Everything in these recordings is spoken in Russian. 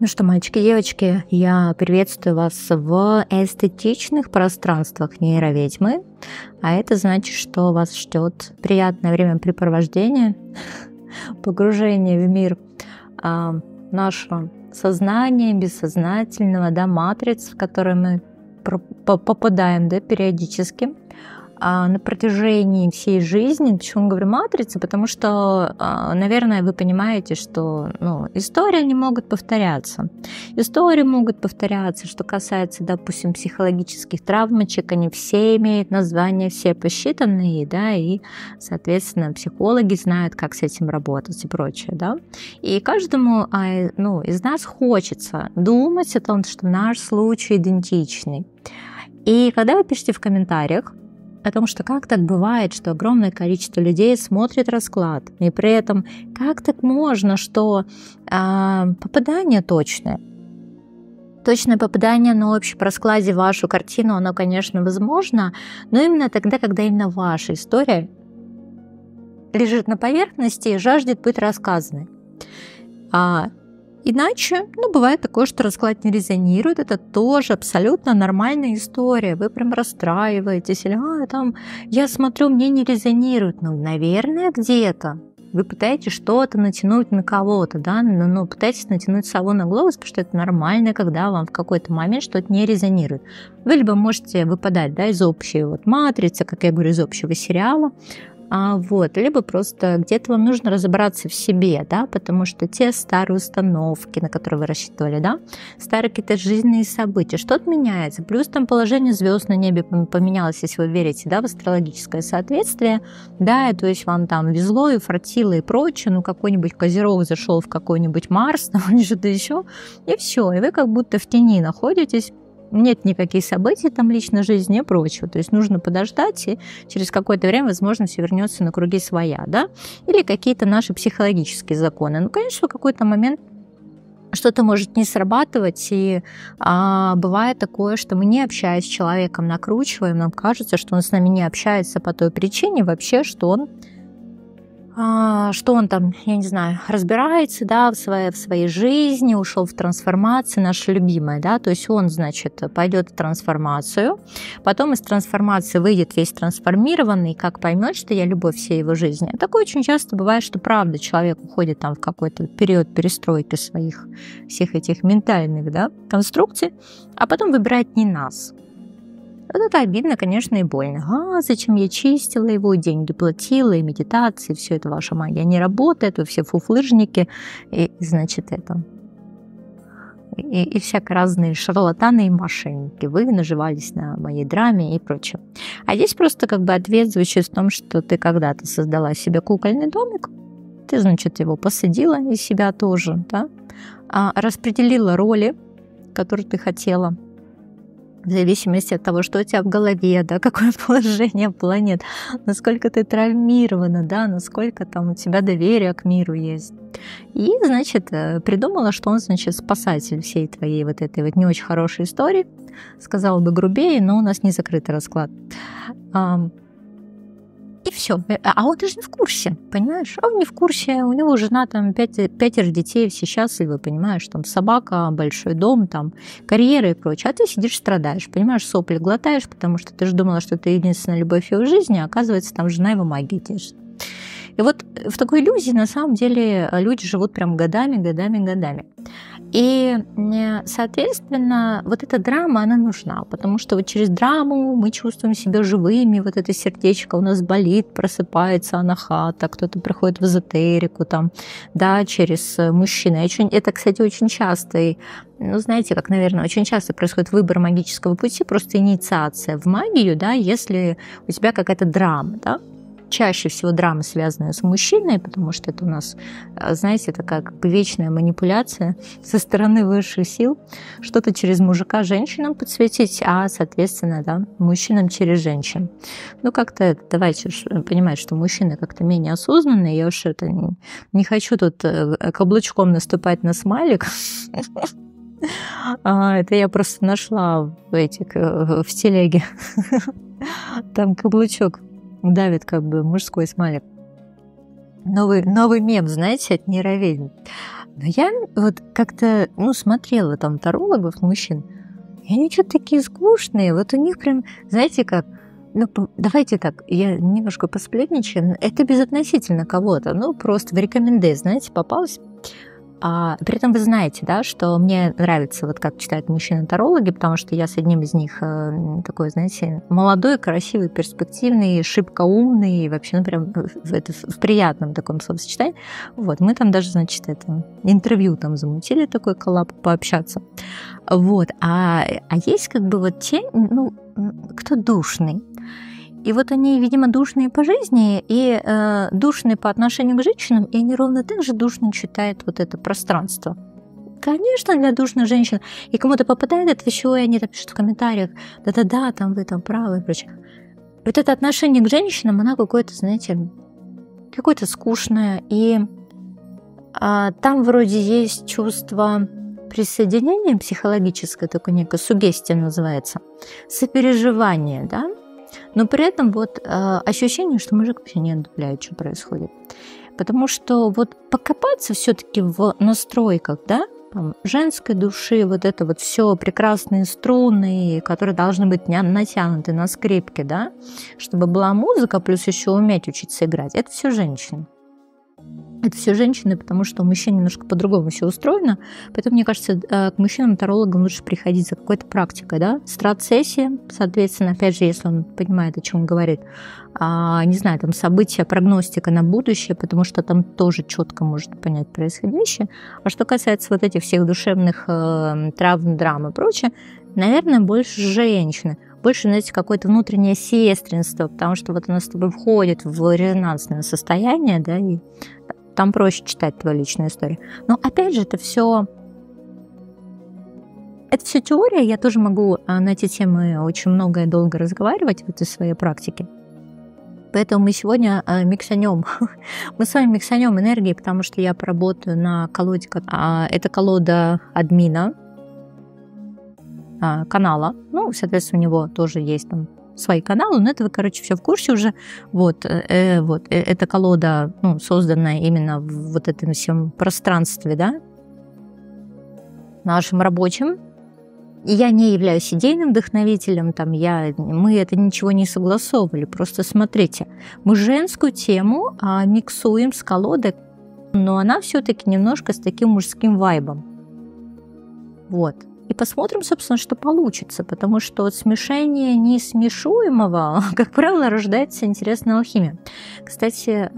Ну что, мальчики, девочки, я приветствую вас в эстетичных пространствах нейроведьмы. А это значит, что вас ждет приятное времяпрепровождение, погружение в мир нашего сознания, бессознательного, да, матриц, в которые мы попадаем, да, периодически на протяжении всей жизни. Почему говорю матрицы? Потому что, наверное, вы понимаете, что истории не могут повторяться. Истории могут повторяться, что касается, допустим, психологических травмочек, они все имеют названия, все посчитанные, да, и, соответственно, психологи знают, как с этим работать и прочее, да. И каждому из нас хочется думать о том, что наш случай идентичный. И когда вы пишете в комментариях о том, что как так бывает, что огромное количество людей смотрит расклад, и при этом как так можно, что попадание точное. Точное попадание на общем раскладе в вашу картину, оно, конечно, возможно, но именно тогда, когда именно ваша история лежит на поверхности и жаждет быть рассказанной. Иначе, бывает такое, что расклад не резонирует, это тоже абсолютно нормальная история. Вы прям расстраиваетесь, или я смотрю, мне не резонирует. Наверное, где-то вы пытаетесь что-то натянуть на кого-то, да, пытаетесь натянуть сову на глобус, потому что это нормально, когда вам в какой-то момент что-то не резонирует. Вы либо можете выпадать, да, из общей матрицы, как я говорю, из общего сериала, либо просто где-то вам нужно разобраться в себе, да, потому что те старые установки, на которые вы рассчитывали, да, старые какие-то жизненные события, что-то меняется, плюс там положение звезд на небе поменялось, если вы верите, да, в астрологическое соответствие, да, и то есть вам там везло и фартило и прочее, какой-нибудь Козерог зашел в какой-нибудь Марс, там что-то еще, и все, и вы как будто в тени находитесь. Нет никаких событий там личной жизни и прочего. То есть нужно подождать, и через какое-то время, возможно, все вернется на круги своя, да? Или какие-то наши психологические законы. Конечно, в какой-то момент что-то может не срабатывать, и бывает такое, что мы, не общаясь с человеком, накручиваем, нам кажется, что он с нами не общается по той причине вообще, что он там, я не знаю, разбирается, да, в своей жизни, ушел в трансформацию, наша любимая, да, то есть он, значит, пойдет в трансформацию, потом из трансформации выйдет весь трансформированный, как поймет, что я любовь всей его жизни. Такое очень часто бывает, что правда человек уходит там в какой-то период перестройки своих всех этих ментальных, да, конструкций, а потом выбирает не нас. Вот это обидно, конечно, и больно. Зачем я чистила его, деньги платила, и медитации, все это ваша магия не работает, вы все фуфлыжники, и значит, и всяко разные шарлатаны и мошенники. Вы наживались на моей драме и прочее. А здесь просто ответ звучит в том, что ты когда-то создала себе кукольный домик, ты, значит, его посадила из себя тоже, да, распределила роли, которые ты хотела, в зависимости от того, что у тебя в голове, да, какое положение планет, насколько ты травмирована, да, насколько там у тебя доверие к миру есть. И, значит, придумала, что он, значит, спасатель всей твоей этой не очень хорошей истории. Сказала бы грубее, но у нас не закрытый расклад. И все. А он даже не в курсе, понимаешь? Он не в курсе, у него жена, там, 5 детей, все счастливы, понимаешь? Там собака, большой дом, там, карьера и прочее. А ты сидишь, страдаешь, понимаешь, сопли глотаешь, потому что ты же думала, что ты единственная любовь его жизни, а оказывается, там жена его магией держит. И в такой иллюзии, на самом деле, люди живут прям годами. И, соответственно, эта драма, она нужна, потому что через драму мы чувствуем себя живыми, это сердечко у нас болит, просыпается анахата, кто-то приходит в эзотерику, там, да, через мужчину. Это, кстати, очень часто, знаете, как, наверное, очень часто происходит выбор магического пути, просто инициация в магию, да, если у тебя какая-то драма, да. Чаще всего драмы, связанные с мужчиной, потому что это у нас, знаете, такая вечная манипуляция со стороны высших сил, что-то через мужика женщинам подсветить, а, соответственно, да, мужчинам через женщин. Как-то давайте понимать, что мужчины как-то менее осознанные, я уж не хочу тут каблучком наступать на смайлик. Это я просто нашла в телеге. Там каблучок давит мужской смайлик. Новый мем, знаете, от нейроведьм. Но я вот как-то, смотрела там тарологов, мужчин, и они что-то такие скучные. Вот у них прям, знаете как, давайте так, я немножко посплетничаю, но это безотносительно кого-то, просто в рекоменде, знаете, попалось. При этом вы знаете, да, что мне нравится, вот как читают мужчины-тарологи, потому что я с одним из них такой, знаете, молодой, красивый, перспективный, шибко умный, вообще, прям в приятном таком словосочетании. Вот, мы там даже, значит, интервью там замутили, такой коллаб, пообщаться. Вот, а есть как бы вот те, кто душный. И вот они, видимо, душные по жизни и душные по отношению к женщинам, и они ровно так же душно читают вот это пространство. Конечно, для душных женщин. И кому-то попадает это еще, и они там пишут в комментариях, да-да-да, там вы там правы и прочее. Вот это отношение к женщинам, оно какое-то, знаете, какое-то скучное. И там вроде есть чувство присоединения психологическое, такое некое суггестия называется, сопереживание, да? Но при этом вот ощущение, что мужик вообще не одобряет, что происходит. Потому что вот покопаться все-таки в настройках, да, там, женской души, вот это вот все прекрасные струны, которые должны быть натянуты на скрипке, да, чтобы была музыка, плюс еще уметь учиться играть, это все женщины. Это все женщины, потому что у мужчин немножко по-другому все устроено. Поэтому, мне кажется, к мужчинам-тарологам лучше приходить за какой-то практикой, да? Страт-сессия, соответственно, опять же, если он понимает, о чем он говорит. Не знаю, там события, прогностика на будущее, потому что там тоже четко можно понять происходящее. А что касается вот этих всех душевных травм, драм и прочее, наверное, больше женщины. Больше, знаете, какое-то внутреннее сестринство, потому что вот оно с тобой входит в резонансное состояние, да, и там проще читать твою личную историю. Но опять же, это все теория, я тоже могу на эти темы очень много и долго разговаривать в этой своей практике. Поэтому мы сегодня миксанем. Мы с вами миксанем энергии, потому что я поработаю на колоде. Это колода админа канала. Соответственно, у него тоже есть там свои каналы, но это вы, короче, все в курсе уже. Эта колода, созданная именно в вот этом всем пространстве, да, нашим рабочим. И я не являюсь идейным вдохновителем, мы это ничего не согласовывали. Просто смотрите, мы женскую тему миксуем с колодой, но она все-таки немножко с таким мужским вайбом. Вот. И посмотрим, собственно, что получится, потому что от смешения несмешуемого, как правило, рождается интересная алхимия. Кстати,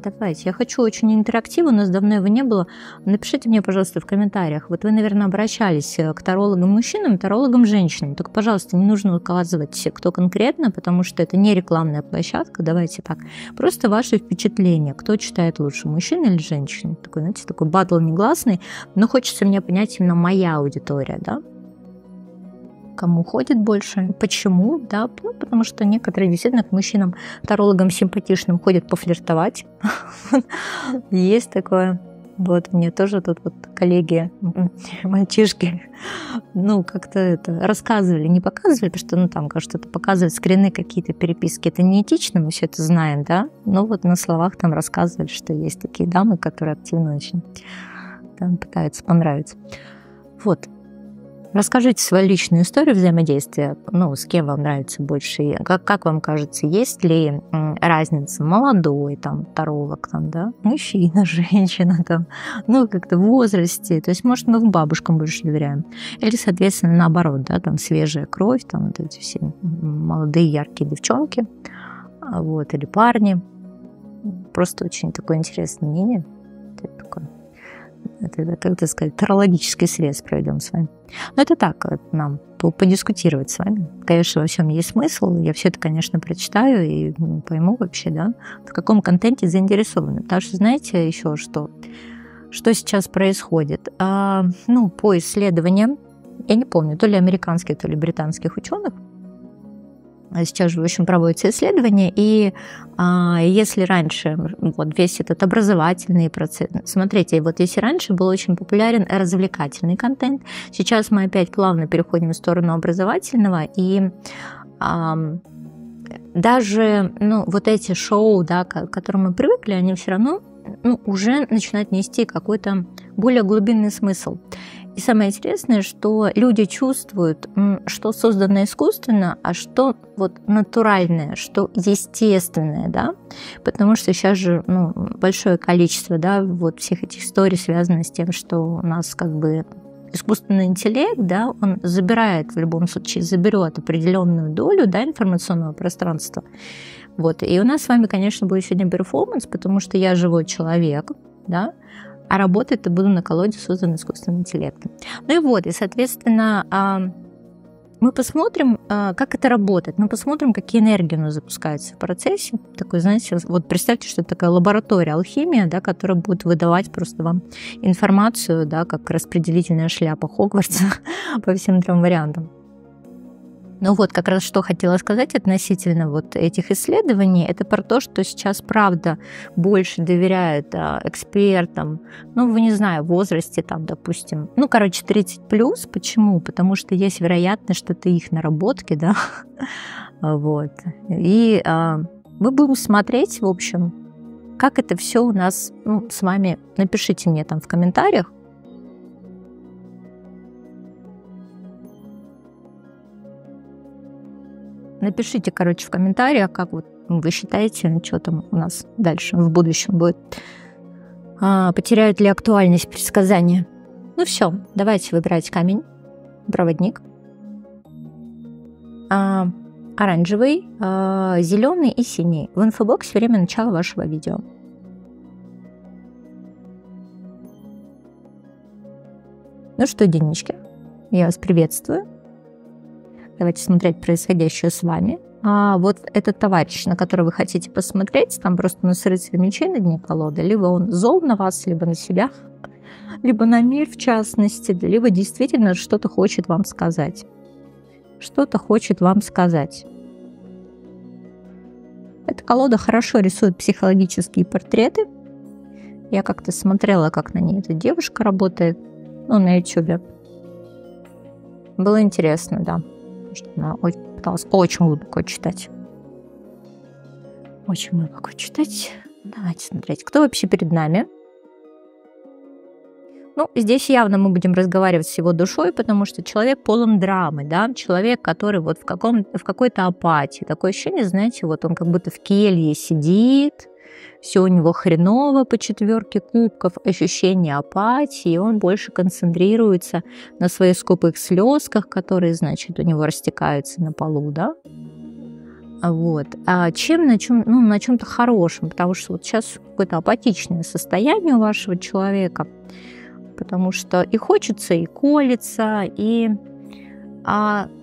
давайте, я хочу очень интерактивно, у нас давно его не было. Напишите мне, пожалуйста, в комментариях. Вот вы, наверное, обращались к тарологам-мужчинам, тарологам-женщинам. Только, пожалуйста, не нужно указывать, кто конкретно, потому что это не рекламная площадка. Давайте так. Просто ваши впечатления. Кто читает лучше, мужчина или женщина? Такой, знаете, такой баттл негласный. Но хочется мне понять именно моя аудитория, да? Кому ходит больше, почему, да, потому что некоторые действительно к мужчинам, тарологам симпатичным ходят пофлиртовать. Есть такое. Вот мне тоже тут вот коллеги, мальчишки, как-то это рассказывали, не показывали, потому что, там, что-то показывают, скрины какие-то, переписки, это неэтично, мы все это знаем, да, но вот на словах там рассказывали, что есть такие дамы, которые активно очень там пытаются понравиться. Вот. Расскажите свою личную историю взаимодействия, с кем вам нравится больше, и как вам кажется, есть ли разница молодой, таролог, да, мужчина, женщина, как-то в возрасте, то есть, может, мы к бабушкам больше доверяем, или, соответственно, наоборот, да, свежая кровь, вот эти все молодые яркие девчонки, или парни, просто очень такое интересное мнение, это, как это сказать, тарологический срез проведем с вами. Но это так, нам подискутировать с вами. Конечно, во всем есть смысл. Я все это, конечно, прочитаю и пойму вообще, да, в каком контенте заинтересованы. Потому что, знаете, еще что сейчас происходит? По исследованиям, я не помню, то ли американских, то ли британских ученых, сейчас же, в общем, проводятся исследования, и если раньше весь этот образовательный процесс, смотрите, если раньше был очень популярен развлекательный контент, сейчас мы опять плавно переходим в сторону образовательного, и даже эти шоу, да, к которым мы привыкли, они все равно уже начинает нести какой-то более глубинный смысл. И самое интересное, что люди чувствуют, что создано искусственно, а что вот натуральное, что естественное, да, потому что сейчас же большое количество, да, вот всех этих историй связано с тем, что у нас как бы искусственный интеллект, да, он забирает, в любом случае, заберет определенную долю, да, информационного пространства. Вот. И у нас с вами, конечно, будет сегодня перформанс, потому что я живой человек, да, а работать-то буду на колоде, созданной искусственным интеллектом. Ну и вот, и, соответственно, мы посмотрим, как это работает. Мы посмотрим, какие энергии у нас запускаются в процессе. Такой, знаете, вот представьте, что это такая лаборатория, алхимия, да, которая будет выдавать просто вам информацию, да, как распределительная шляпа Хогвартса по всем 3 вариантам. Ну вот, как раз что хотела сказать относительно вот этих исследований, это про то, что сейчас, правда, больше доверяют экспертам, вы не знаю, в возрасте, там, допустим, 30+. Почему? Потому что есть вероятность, что это их наработки, да, вот. И мы будем смотреть, в общем, как это все у нас с вами. Напишите мне там в комментариях. Напишите, в комментариях, как вот вы считаете, что там у нас дальше в будущем будет. Потеряют ли актуальность предсказания? Ну все, давайте выбирать камень, проводник. Оранжевый, зеленый и синий. В инфобоксе время начала вашего видео. Ну что, денежки, я вас приветствую. Давайте смотреть происходящее с вами. А вот этот товарищ, на который вы хотите посмотреть, там просто у нас рыцарь мечей на дне колоды, либо он зол на вас, либо на себя, либо на мир в частности, либо действительно что-то хочет вам сказать. Что-то хочет вам сказать. Эта колода хорошо рисует психологические портреты. Я как-то смотрела, как на ней эта девушка работает, на YouTube. Было интересно, да. Она пыталась очень глубоко читать. Очень глубоко читать. Давайте смотреть, кто вообще перед нами. Здесь явно мы будем разговаривать с его душой, потому что человек полон драмы, да, человек, который вот в какой-то апатии. Такое ощущение, знаете, вот он как будто в келье сидит, все у него хреново по 4 кубков, ощущение апатии, он больше концентрируется на своих скупых слезках, которые, значит, у него растекаются на полу, да. Вот. На чем-то хорошем, потому что вот сейчас какое-то апатичное состояние у вашего человека, потому что и хочется, и колется, и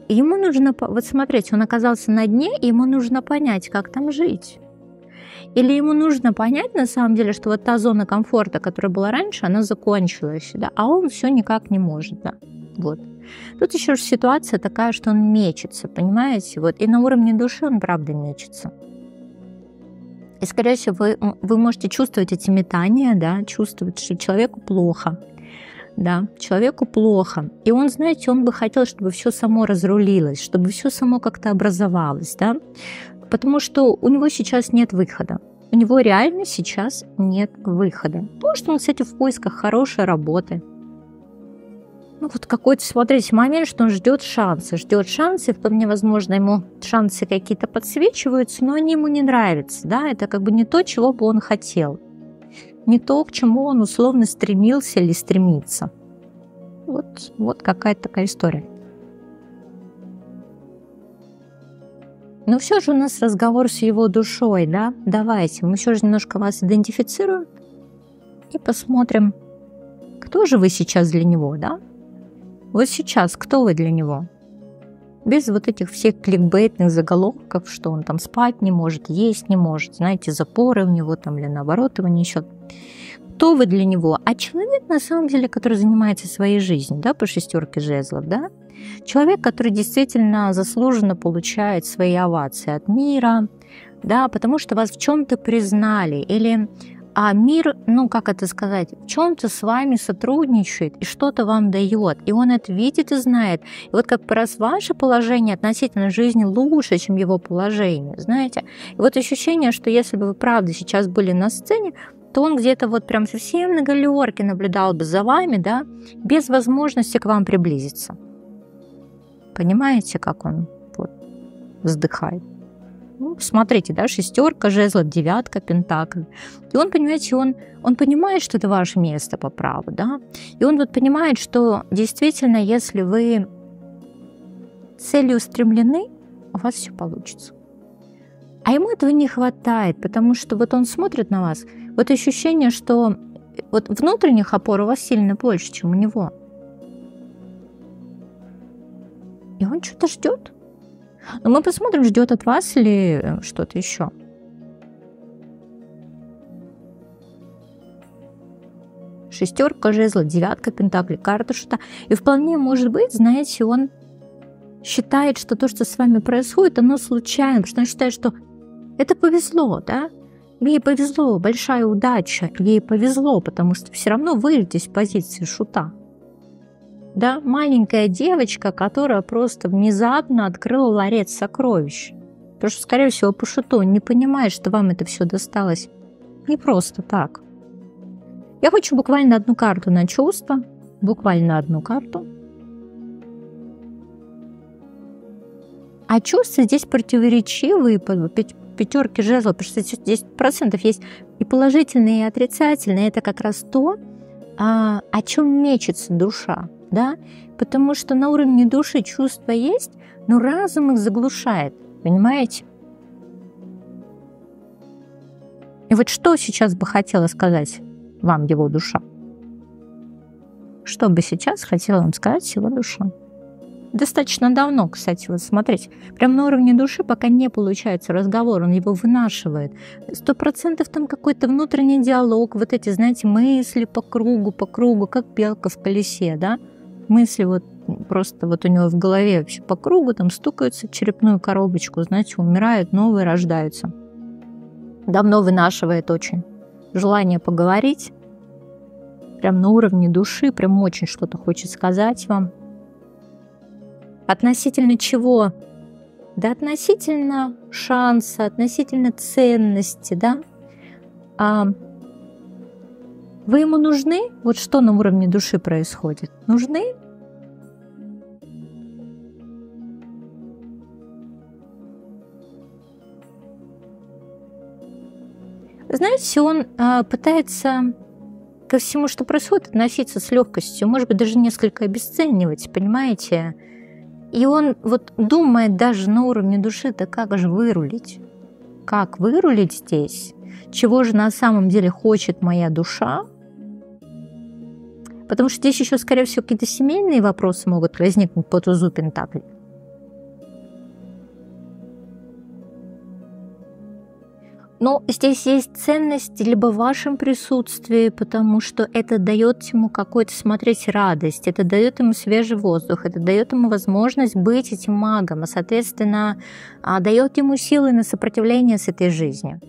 ему нужно, вот смотрите, он оказался на дне, и ему нужно понять, как там жить. Или ему нужно понять, на самом деле, что вот та зона комфорта, которая была раньше, она закончилась, да, а он все никак не может, да. Вот. Тут еще же ситуация такая, что он мечется, понимаете, вот, и на уровне души он правда мечется. И, скорее всего, вы можете чувствовать эти метания, да, чувствовать, что человеку плохо, да, человеку плохо. И он, знаете, он бы хотел, чтобы все само разрулилось, чтобы все само как-то образовалось, да, потому что у него сейчас нет выхода. У него реально сейчас нет выхода. Потому что он, кстати, в поисках хорошей работы. Вот какой-то, смотрите, момент, что он ждет шансы, вполне возможно, ему шансы какие-то подсвечиваются, но они ему не нравятся, да, это как бы не то, чего бы он хотел, не то, к чему он условно стремился или стремится. Вот какая-то такая история. Но все же у нас разговор с его душой, да, давайте, мы все же немножко вас идентифицируем и посмотрим, кто же вы сейчас для него, да? Вот сейчас кто вы для него? Без вот этих всех кликбейтных заголовков, что он там спать не может, есть не может, знаете, запоры у него там или наоборот его несет. Кто вы для него? А человек, на самом деле, который занимается своей жизнью, да, по 6 жезлов, да? Человек, который действительно заслуженно получает свои овации от мира, да, потому что вас в чем-то признали, или мир, как это сказать, в чем-то с вами сотрудничает и что-то вам дает, и он это видит и знает. И вот как раз ваше положение относительно жизни лучше, чем его положение, знаете. И вот ощущение, что если бы вы правда сейчас были на сцене, то он где-то вот прям совсем на галерке наблюдал бы за вами, да, без возможности к вам приблизиться. Понимаете, как он вот вздыхает? Ну, смотрите, да, 6 жезлов, 9 пентаклей. И он, понимаете, он понимает, что это ваше место по праву, да. И он вот понимает, что действительно, если вы целеустремлены, у вас все получится. А ему этого не хватает, потому что вот он смотрит на вас, вот ощущение, что вот внутренних опор у вас сильно больше, чем у него. И он что-то ждет. Но мы посмотрим, ждет от вас или что-то еще. Шестерка жезлов, 9 пентаклей, карта шута. И вполне может быть, знаете, он считает, что то, что с вами происходит, оно случайно, потому что он считает, что это повезло, да? Ей повезло, большая удача, ей повезло, потому что все равно вы здесь в позиции шута. Да, маленькая девочка, которая просто внезапно открыла ларец сокровищ. Потому что, скорее всего, по шуту он не понимает, что вам это все досталось не просто так. Я хочу буквально одну карту на чувство. Буквально одну карту. А чувства здесь противоречивые, пятерки жезлов, потому что 10% есть и положительные, и отрицательные. Это как раз то, о чем мечется душа. Да? Потому что на уровне души чувства есть, но разум их заглушает. Понимаете? И вот что сейчас бы хотела сказать вам его душа? Что бы сейчас хотела вам сказать его душа? Достаточно давно, кстати, вот смотрите, прям на уровне души пока не получается разговор, он его вынашивает. 100% там какой-то внутренний диалог, вот эти, знаете, мысли по кругу, как белка в колесе, да? Мысли вот просто вот у него в голове вообще по кругу, там стукаются в черепную коробочку, знаете, умирают, новые рождаются. Давно вынашивает очень. Желание поговорить, прям на уровне души, прям очень что-то хочет сказать вам. Относительно чего? Да относительно шанса, относительно ценности, да? Вы ему нужны? Вот что на уровне души происходит? Нужны? Знаете, он пытается ко всему, что происходит, относиться с легкостью, может быть, даже несколько обесценивать, понимаете? И он вот думает даже на уровне души, да как же вырулить? Как вырулить здесь? Чего же на самом деле хочет моя душа? Потому что здесь еще, скорее всего, какие-то семейные вопросы могут возникнуть по тузу пентаклей. Но здесь есть ценность либо в вашем присутствии, потому что это дает ему какой-то, смотреть, радость, это дает ему свежий воздух, это дает ему возможность быть этим магом, а, соответственно, дает ему силы на сопротивление с этой жизнью.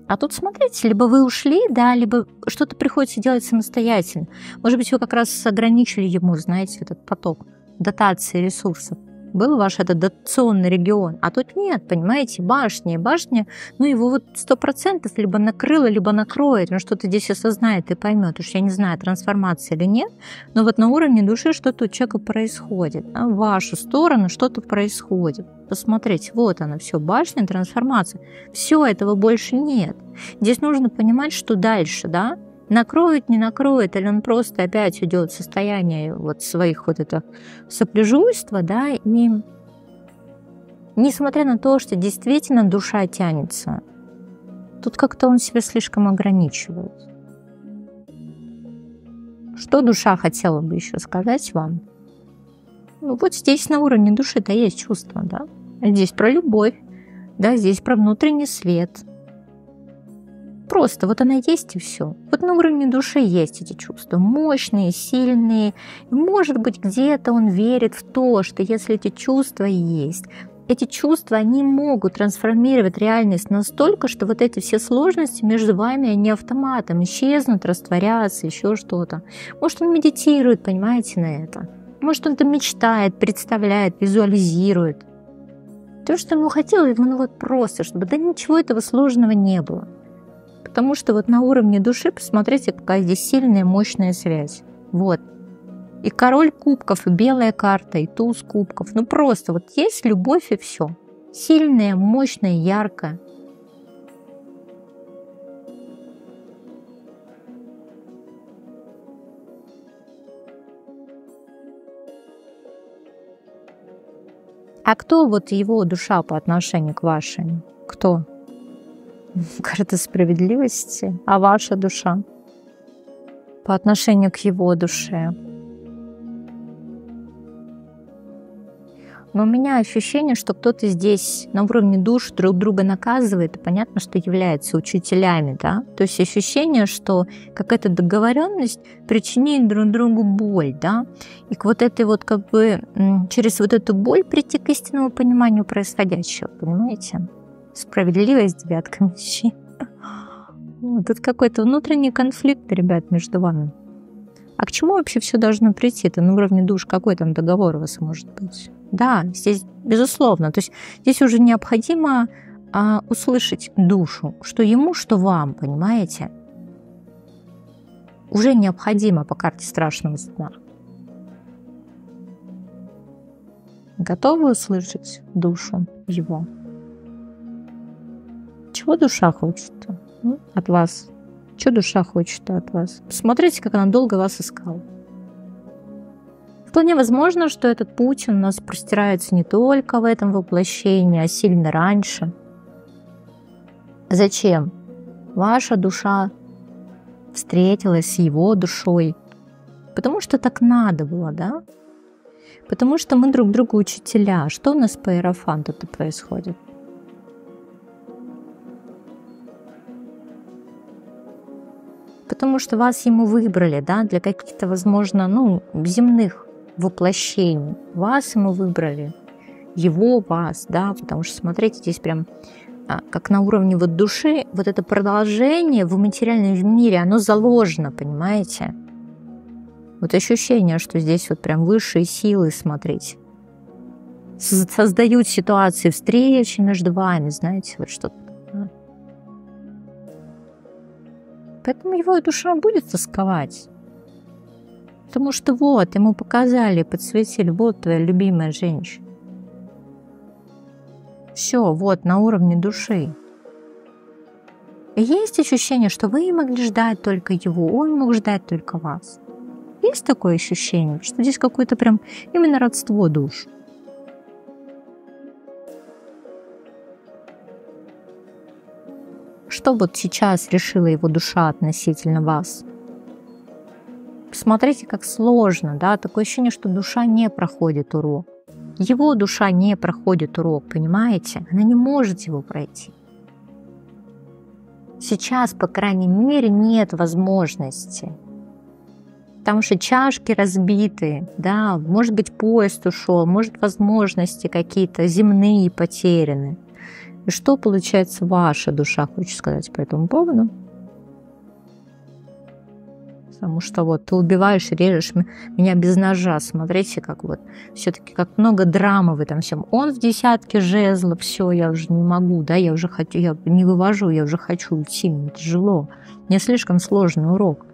А тут, смотрите, либо вы ушли, да, либо что-то приходится делать самостоятельно. Может быть, вы как раз ограничили ему, знаете, этот поток дотации ресурсов. Был ваш этот дотационный регион, а тут нет, понимаете, башня, ну его вот 100% либо накрыло, либо накроет, он что-то здесь осознает и поймет, уж я не знаю, трансформация или нет, но вот на уровне души что-то у человека происходит, а в вашу сторону что-то происходит. Посмотрите, вот она, все, башня, трансформация, все, этого больше нет. Здесь нужно понимать, что дальше, да, накроет, не накроет, или он просто опять уйдет в состояние вот своих вот это сопляжуйства, да, и несмотря на то, что действительно душа тянется, тут как-то он себя слишком ограничивает. Что душа хотела бы еще сказать вам? Ну вот здесь на уровне души-то есть чувство, да, здесь про любовь, да, здесь про внутренний свет. Просто вот она есть и все. Вот на уровне души есть эти чувства, мощные, сильные. И, может быть, где-то он верит в то, что если эти чувства есть, эти чувства, они могут трансформировать реальность настолько, что вот эти все сложности между вами, они автоматом исчезнут, растворятся, еще что-то. Может, он медитирует, понимаете, на это. Может, он это мечтает, представляет, визуализирует. То, что ему хотелось, ну вот просто, чтобы да ничего этого сложного не было. Потому что вот на уровне души, посмотрите, какая здесь сильная, мощная связь. Вот. И король кубков, и белая карта, и туз кубков. Ну просто вот есть любовь и все. Сильная, мощная, яркая. А кто вот его душа по отношению к вашей? Кто? Карта справедливости. А ваша душа? По отношению к его душе. Но у меня ощущение, что кто-то здесь на уровне душ друг друга наказывает, и понятно, что являются учителями, да? То есть ощущение, что какая-то договоренность причинит друг другу боль, да? И к вот этой вот как бы через вот эту боль прийти к истинному пониманию происходящего, понимаете? Справедливость, девятка мечей. Тут какой-то внутренний конфликт, ребят, между вами. А к чему вообще все должно прийти? Это на уровне душ какой там договор у вас может быть? Да, здесь безусловно. То есть здесь уже необходимо услышать душу, что ему, что вам, понимаете? Уже необходимо по карте страшного сна. Готовы услышать душу его? Чего душа хочет от вас? Что душа хочет от вас? Посмотрите, как она долго вас искала. Вполне возможно, что этот путь у нас простирается не только в этом воплощении, а сильно раньше. Зачем? Ваша душа встретилась с его душой. Потому что так надо было, да? Потому что мы друг другу учителя. Что у нас по иерофанту-то происходит? Потому что вас ему выбрали, да, для каких-то, возможно, земных воплощений. Вас ему выбрали, его вас, да, потому что, смотрите, здесь прям как на уровне вот души, вот это продолжение в материальном мире, оно заложено, понимаете? Вот ощущение, что здесь вот прям высшие силы, смотрите, создают ситуации встречи между вами, знаете, вот что-то. Поэтому его душа будет тосковать. Потому что вот, ему показали, подсветили, вот твоя любимая женщина. Все, вот, на уровне души. И есть ощущение, что вы могли ждать только его, он мог ждать только вас. Есть такое ощущение, что здесь какое-то прям именно родство душ. Что вот сейчас решила его душа относительно вас? Посмотрите, как сложно, да? Такое ощущение, что душа не проходит урок. Его душа не проходит урок, понимаете? Она не может его пройти. Сейчас, по крайней мере, нет возможности. Потому что чашки разбиты, да, может быть, поезд ушел, может, возможности какие-то земные потеряны. И что, получается, ваша душа хочет сказать по этому поводу? Потому что вот ты убиваешь, режешь меня без ножа. Смотрите, как вот все-таки как много драмы в этом всем. Он в десятке жезлов, все, я уже не могу, да, я уже хочу, я не вывожу, я уже хочу уйти, мне тяжело. Мне слишком сложный урок.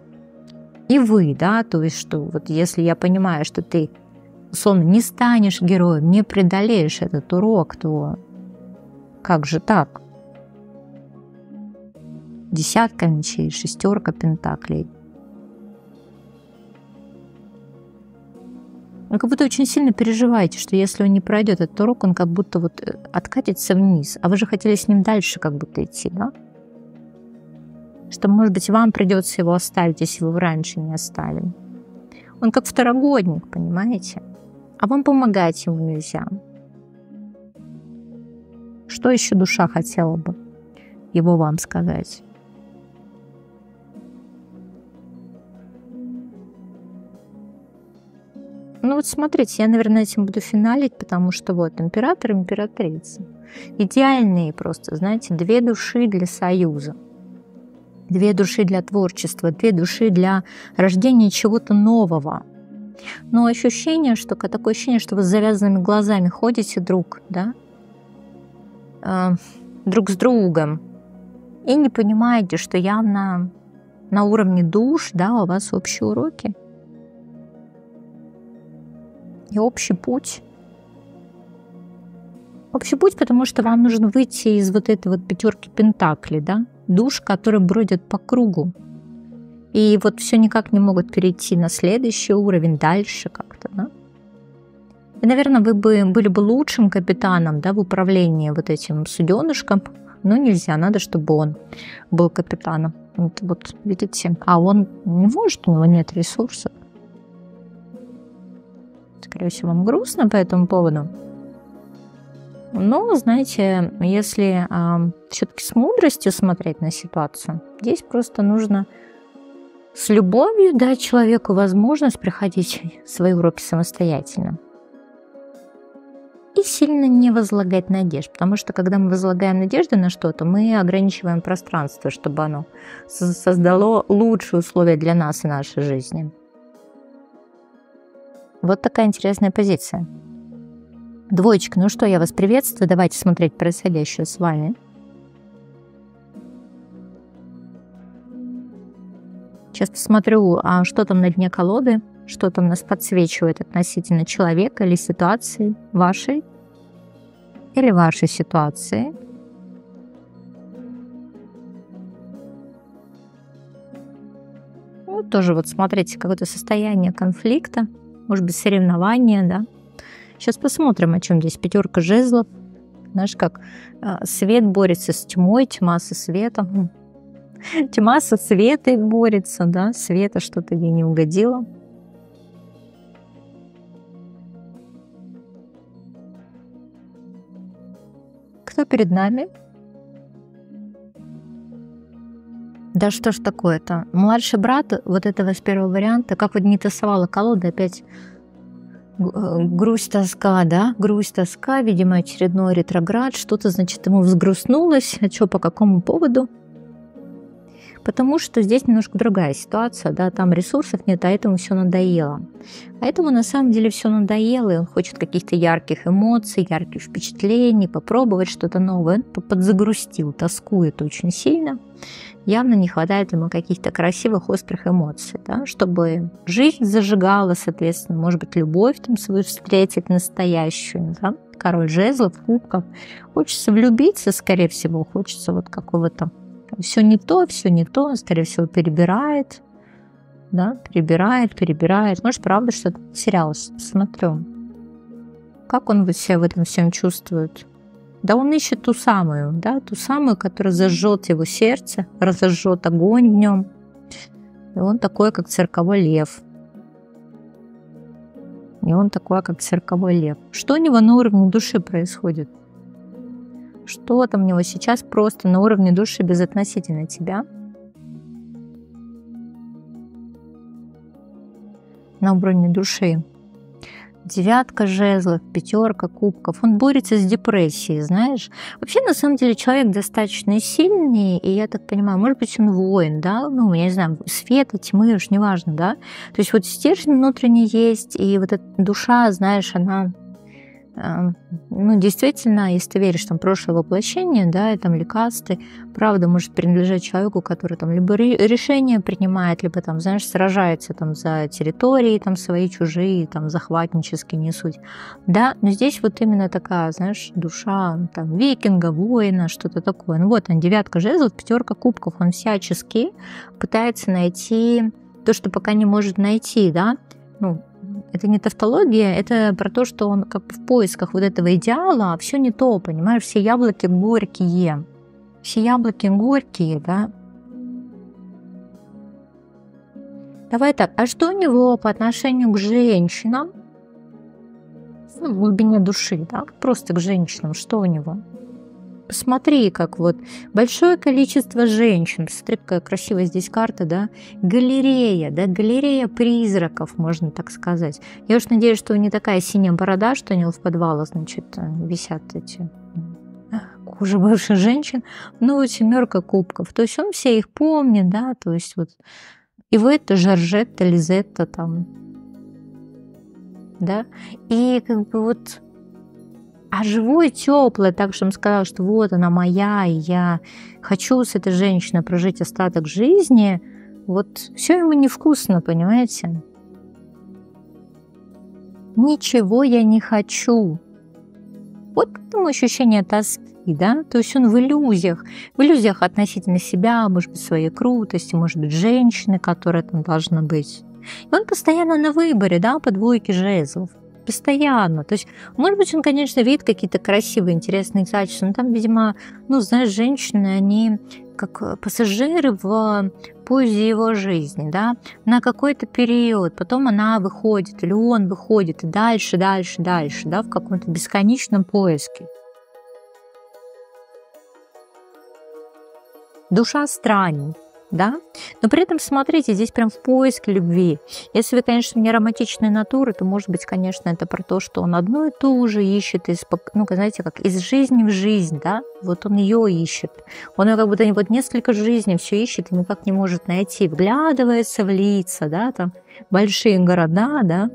И вы, да, то есть что вот если я понимаю, что ты, условно, не станешь героем, не преодолеешь этот урок, то как же так? Десятка мечей, шестерка пентаклей. Вы как будто очень сильно переживаете, что если он не пройдет этот урок, он как будто вот откатится вниз. А вы же хотели с ним дальше как будто идти, да? Что, может быть, вам придется его оставить, если вы раньше не оставили. Он как второгодник, понимаете? А вам помогать ему нельзя. Что еще душа хотела бы его вам сказать? Ну вот смотрите, я, наверное, этим буду финалить, потому что вот император и императрица. Идеальные просто, знаете, две души для союза. Две души для творчества, две души для рождения чего-то нового. Но ощущение, что такое ощущение, что вы с завязанными глазами ходите друг, да? друг с другом, и не понимаете, что явно на уровне душ, да, у вас общие уроки и общий путь. Общий путь, потому что вам нужно выйти из вот этой вот 5 пентаклей, да, душ, которые бродят по кругу. И вот все никак не могут перейти на следующий уровень, дальше как-то, да. И, наверное, вы были бы лучшим капитаном, да, в управлении вот этим суденышком, но нельзя, надо, чтобы он был капитаном. Вот видите, а он не может, у него нет ресурсов. Скорее всего, вам грустно по этому поводу. Но, знаете, если все-таки с мудростью смотреть на ситуацию, здесь просто нужно с любовью дать человеку возможность проходить свои уроки самостоятельно. И сильно не возлагать надежд, потому что когда мы возлагаем надежды на что-то, мы ограничиваем пространство, чтобы оно создало лучшие условия для нас и нашей жизни. Вот такая интересная позиция. Двоечка, ну что, я вас приветствую, давайте смотреть происходящее с вами. Сейчас посмотрю, что там на дне колоды, что там нас подсвечивает относительно человека или ситуации вашей, или вашей ситуации. Ну, тоже вот смотрите, какое-то состояние конфликта, может быть, соревнования, да. Сейчас посмотрим, о чем здесь 5 жезлов. Знаешь, как свет борется с тьмой, тьма со светом. Тьма со светом борется, да, света что-то ей не угодило. Кто перед нами? Да что ж такое-то? Младший брат вот этого с первого варианта, как вот не тасовала колода, опять грусть, тоска, да? Грусть, тоска, видимо, очередной ретроград, что-то, значит, ему взгрустнулось, а что, по какому поводу? Потому что здесь немножко другая ситуация, да, там ресурсов нет, а этому все надоело. А этому на самом деле все надоело, и он хочет каких-то ярких эмоций, ярких впечатлений, попробовать что-то новое. Он подзагрустил, тоскует очень сильно. Явно не хватает ему каких-то красивых, острых эмоций, да, чтобы жизнь зажигала, соответственно, может быть, любовь там свою встретить настоящую, да. Король жезлов, кубков. Хочется влюбиться, скорее всего, хочется вот какого-то все не то, скорее всего, перебирает, да, перебирает. Может, правда, что-то потерялось. Смотрю, как он вот себя в этом всем чувствует. Да он ищет ту самую, которая зажжет его сердце, разожжет огонь в нем. И он такой, как цирковой лев. Что у него на уровне души происходит? Что там у него сейчас просто на уровне души безотносительно тебя? На уровне души. 9 жезлов, 5 кубков. Он борется с депрессией, знаешь. Вообще, на самом деле, человек достаточно сильный, и я так понимаю, может быть, он воин, да, ну, я не знаю, света, тьмы, уж неважно, да. То есть вот стержень внутренний есть, и вот эта душа, знаешь, она... Ну, действительно, если ты веришь там, в прошлое воплощение, да, и там лекасты, правда может принадлежать человеку, который там либо решения принимает, либо там, знаешь, сражается там за территории там свои, чужие, там захватнические, не суть. Да, но здесь вот именно такая, знаешь, душа там викинга, воина, что-то такое. Ну вот он, 9 жезлов, 5 кубков, он всячески пытается найти то, что пока не может найти, да, ну, это не тавтология, это про то, что он как бы в поисках вот этого идеала, а все не то, понимаешь, все яблоки горькие. Все яблоки горькие, да. Давай так, а что у него по отношению к женщинам? Ну, в глубине души, да, просто к женщинам, что у него? Посмотри, как вот большое количество женщин. Посмотри, какая красивая здесь карта, да? Галерея, да, галерея призраков, можно так сказать. Я уж надеюсь, что не такая синяя борода, что у него в подвалах, значит, висят эти кожи бывших женщин. Ну, вот 7 кубков. То есть он все их помнит, да, то есть вот Иветта, Жоржетта, Лизетта там, да. И как бы вот А живое, теплое, так что он сказал, что вот она моя, и я хочу с этой женщиной прожить остаток жизни, вот все ему невкусно, понимаете? Ничего я не хочу. Вот потому ощущение тоски, да? То есть он в иллюзиях относительно себя, может быть, своей крутости, может быть, женщины, которая там должна быть. И он постоянно на выборе, да, по двойке жезлов. Постоянно. То есть, может быть, он, конечно, видит какие-то красивые, интересные качества, но там, видимо, ну, знаешь, женщины, они как пассажиры в поезде его жизни, да, на какой-то период, потом она выходит, или он выходит, и дальше, да, в каком-то бесконечном поиске. Душа странник, да, но при этом, смотрите, здесь прям в поиске любви. Если вы, конечно, не романтичной натуры, то, может быть, конечно, это про то, что он одно и то же ищет, ну, знаете, как из жизни в жизнь, да, вот он ее ищет. Он ее как будто вот несколько жизней все ищет и никак не может найти, вглядывается в лица, да, там, большие города, да,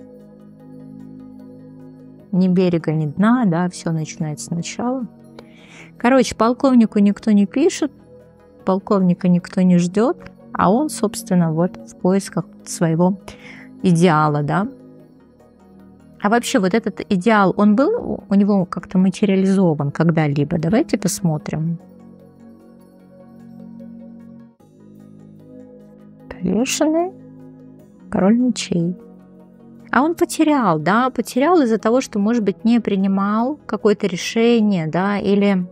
ни берега, ни дна, да, все начинается сначала. Короче, полковнику никто не пишет, полковника никто не ждет, а он, собственно, вот в поисках своего идеала, да. А вообще вот этот идеал, он был у него как-то материализован когда-либо? Давайте посмотрим. Повешенный, король мечей. А он потерял, да, потерял из-за того, что, может быть, не принимал какое-то решение, да, или,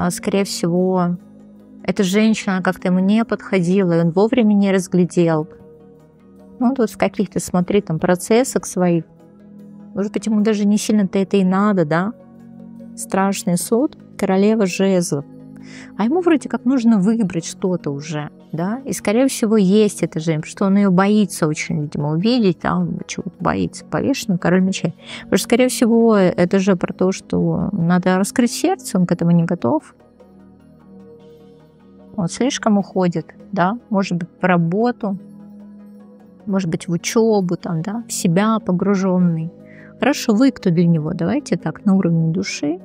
скорее всего, эта женщина как-то ему не подходила, и он вовремя не разглядел. Ну, тут в каких-то, смотри, там, процессах своих. Может быть, ему даже не сильно-то это и надо, да? Страшный суд, королева жезлов. А ему вроде как нужно выбрать что-то уже, да? И, скорее всего, есть эта женщина, потому что он ее боится очень, видимо, увидеть, да? Он чего-то боится, повешенный король мечей. Потому что, скорее всего, это же про то, что надо раскрыть сердце, он к этому не готов. Он слишком уходит, да, может быть, в работу, может быть, в учебу, там, да, в себя погруженный. Хорошо, вы кто для него? Давайте так, на уровне души.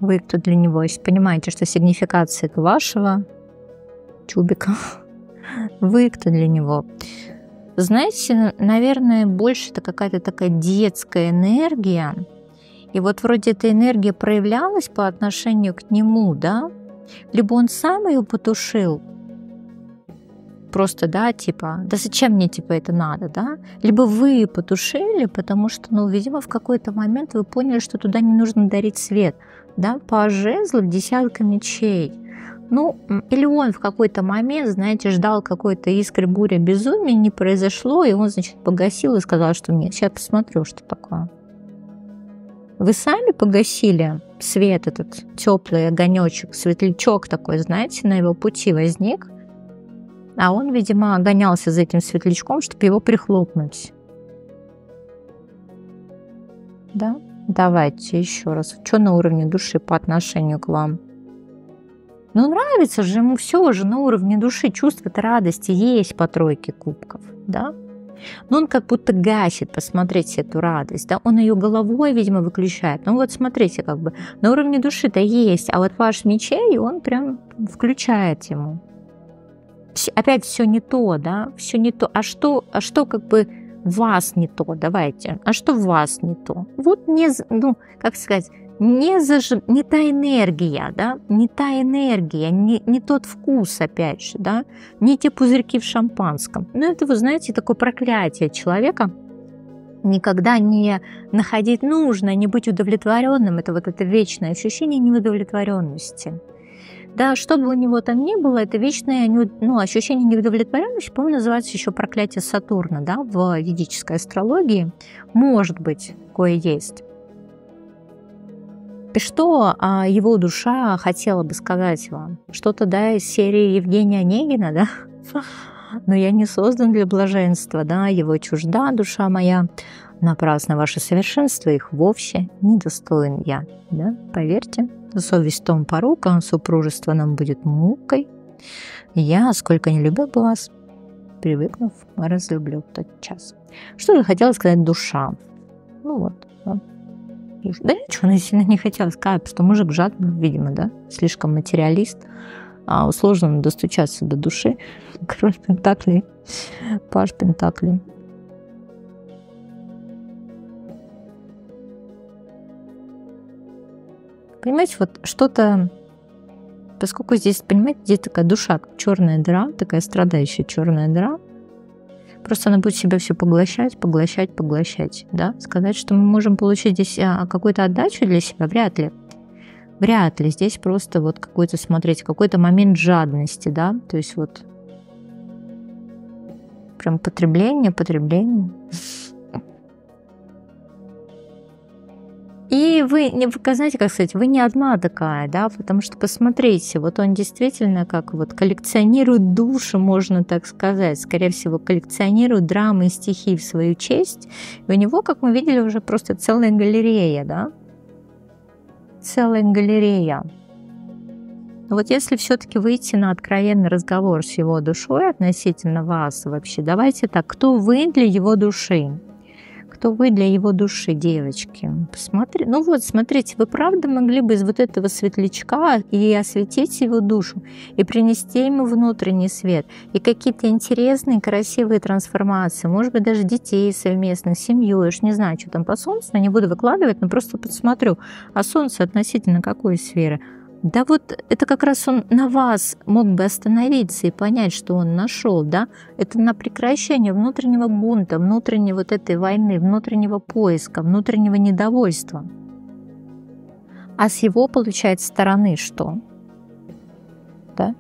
Вы кто для него? Если понимаете, что сигнификация это вашего чубика, вы кто для него? Знаете, наверное, больше это какая-то такая детская энергия. И вот вроде эта энергия проявлялась по отношению к нему, да? Либо он сам ее потушил, просто, да, типа, да зачем мне, типа, это надо, да? Либо вы потушили, потому что, ну, видимо, в какой-то момент вы поняли, что туда не нужно дарить свет, да? По жезлам десятка мечей. Ну, или он в какой-то момент, знаете, ждал какой-то искры, буря, безумия, не произошло, и он, значит, погасил и сказал, что нет, сейчас посмотрю, что такое. Вы сами погасили свет этот, теплый огонечек, светлячок такой, знаете, на его пути возник, а он, видимо, гонялся за этим светлячком, чтобы его прихлопнуть. Да? Давайте еще раз. Что на уровне души по отношению к вам? Ну, нравится же ему все же на уровне души. Чувство-то радости есть по тройке кубков, да? Но он как будто гасит, посмотрите, эту радость, да, он ее головой, видимо, выключает. Ну вот смотрите, как бы на уровне души-то есть, а вот ваш мечей, он прям включает ему. Опять все не то, да, все не то. А что как бы в вас не то, давайте, а что в вас не то? Вот не, ну, как сказать, не та энергия, да, не та энергия, не тот вкус, опять же, да, не те пузырьки в шампанском. Ну, это, вы знаете, такое проклятие человека. Никогда не находить нужно, не быть удовлетворенным. Это вот это вечное ощущение неудовлетворенности. Да, что бы у него там ни было, это вечное ощущение неудовлетворенности, по-моему, называется еще проклятие Сатурна, да, в ведической астрологии. Может быть, кое есть. И что его душа хотела бы сказать вам? Что-то, да, из серии Евгения Онегина, да? Но я не создан для блаженства, да, его чужда душа моя. Напрасно ваше совершенство, их вовсе недостоин я, да? Поверьте, совесть том порука, супружество нам будет мукой. Я, сколько не любил бы вас, привыкнув, разлюблю в тот час. Что же хотела сказать душа? Ну вот, да. душу. Да ничего, она сильно не хотела сказать, что мужик жадный, видимо, да, слишком материалист, сложно достучаться до души. Король Пентаклей, Паж Пентаклей. Понимаете, вот что-то, поскольку здесь, понимаете, здесь такая душа, как черная дыра, такая страдающая черная дыра, просто она будет себя все поглощать, да? Сказать, что мы можем получить здесь какую-то отдачу для себя, вряд ли. Вряд ли. Здесь просто вот какой-то, смотрите, какой-то момент жадности, да? То есть вот прям потребление. И вы, знаете, как сказать, вы не одна такая, да, потому что посмотрите, вот он действительно как вот коллекционирует души, можно так сказать, скорее всего, коллекционирует драмы и стихи в свою честь, и у него, как мы видели, уже просто целая галерея, да, целая галерея. Но вот если все-таки выйти на откровенный разговор с его душой относительно вас вообще, давайте так, кто вы для его души? Кто вы для его души, девочки? Посмотри, ну вот, смотрите, вы правда могли бы из вот этого светлячка и осветить его душу, и принести ему внутренний свет, и какие-то интересные, красивые трансформации, может быть, даже детей совместных, семью, я уж не знаю, что там по Солнцу, но не буду выкладывать, но просто посмотрю, а Солнце относительно какой сферы? Да вот это как раз он на вас мог бы остановиться и понять, что он нашел, да? Это на прекращение внутреннего бунта, внутренней вот этой войны, внутреннего поиска, внутреннего недовольства. А с его, получается, стороны что? Да?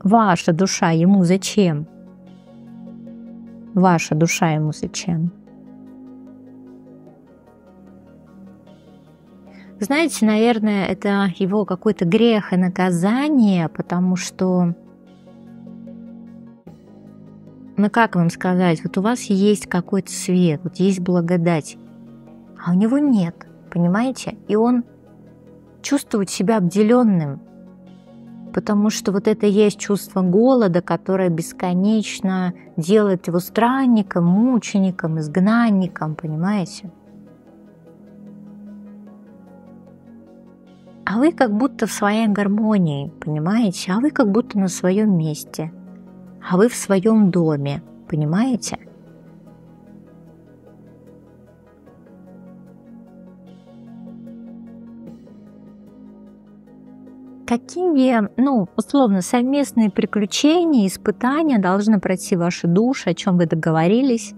Ваша душа ему зачем? Ваша душа ему зачем? Знаете, наверное, это его какой-то грех и наказание, потому что, ну как вам сказать, вот у вас есть какой-то свет, вот есть благодать, а у него нет, понимаете? И он чувствует себя обделенным, потому что вот это есть чувство голода, которое бесконечно делает его странником, мучеником, изгнанником, понимаете? А вы как будто в своей гармонии, понимаете? А вы как будто на своем месте. А вы в своем доме, понимаете? Какие, ну, условно, совместные приключения, испытания должны пройти ваши души, о чем вы договорились?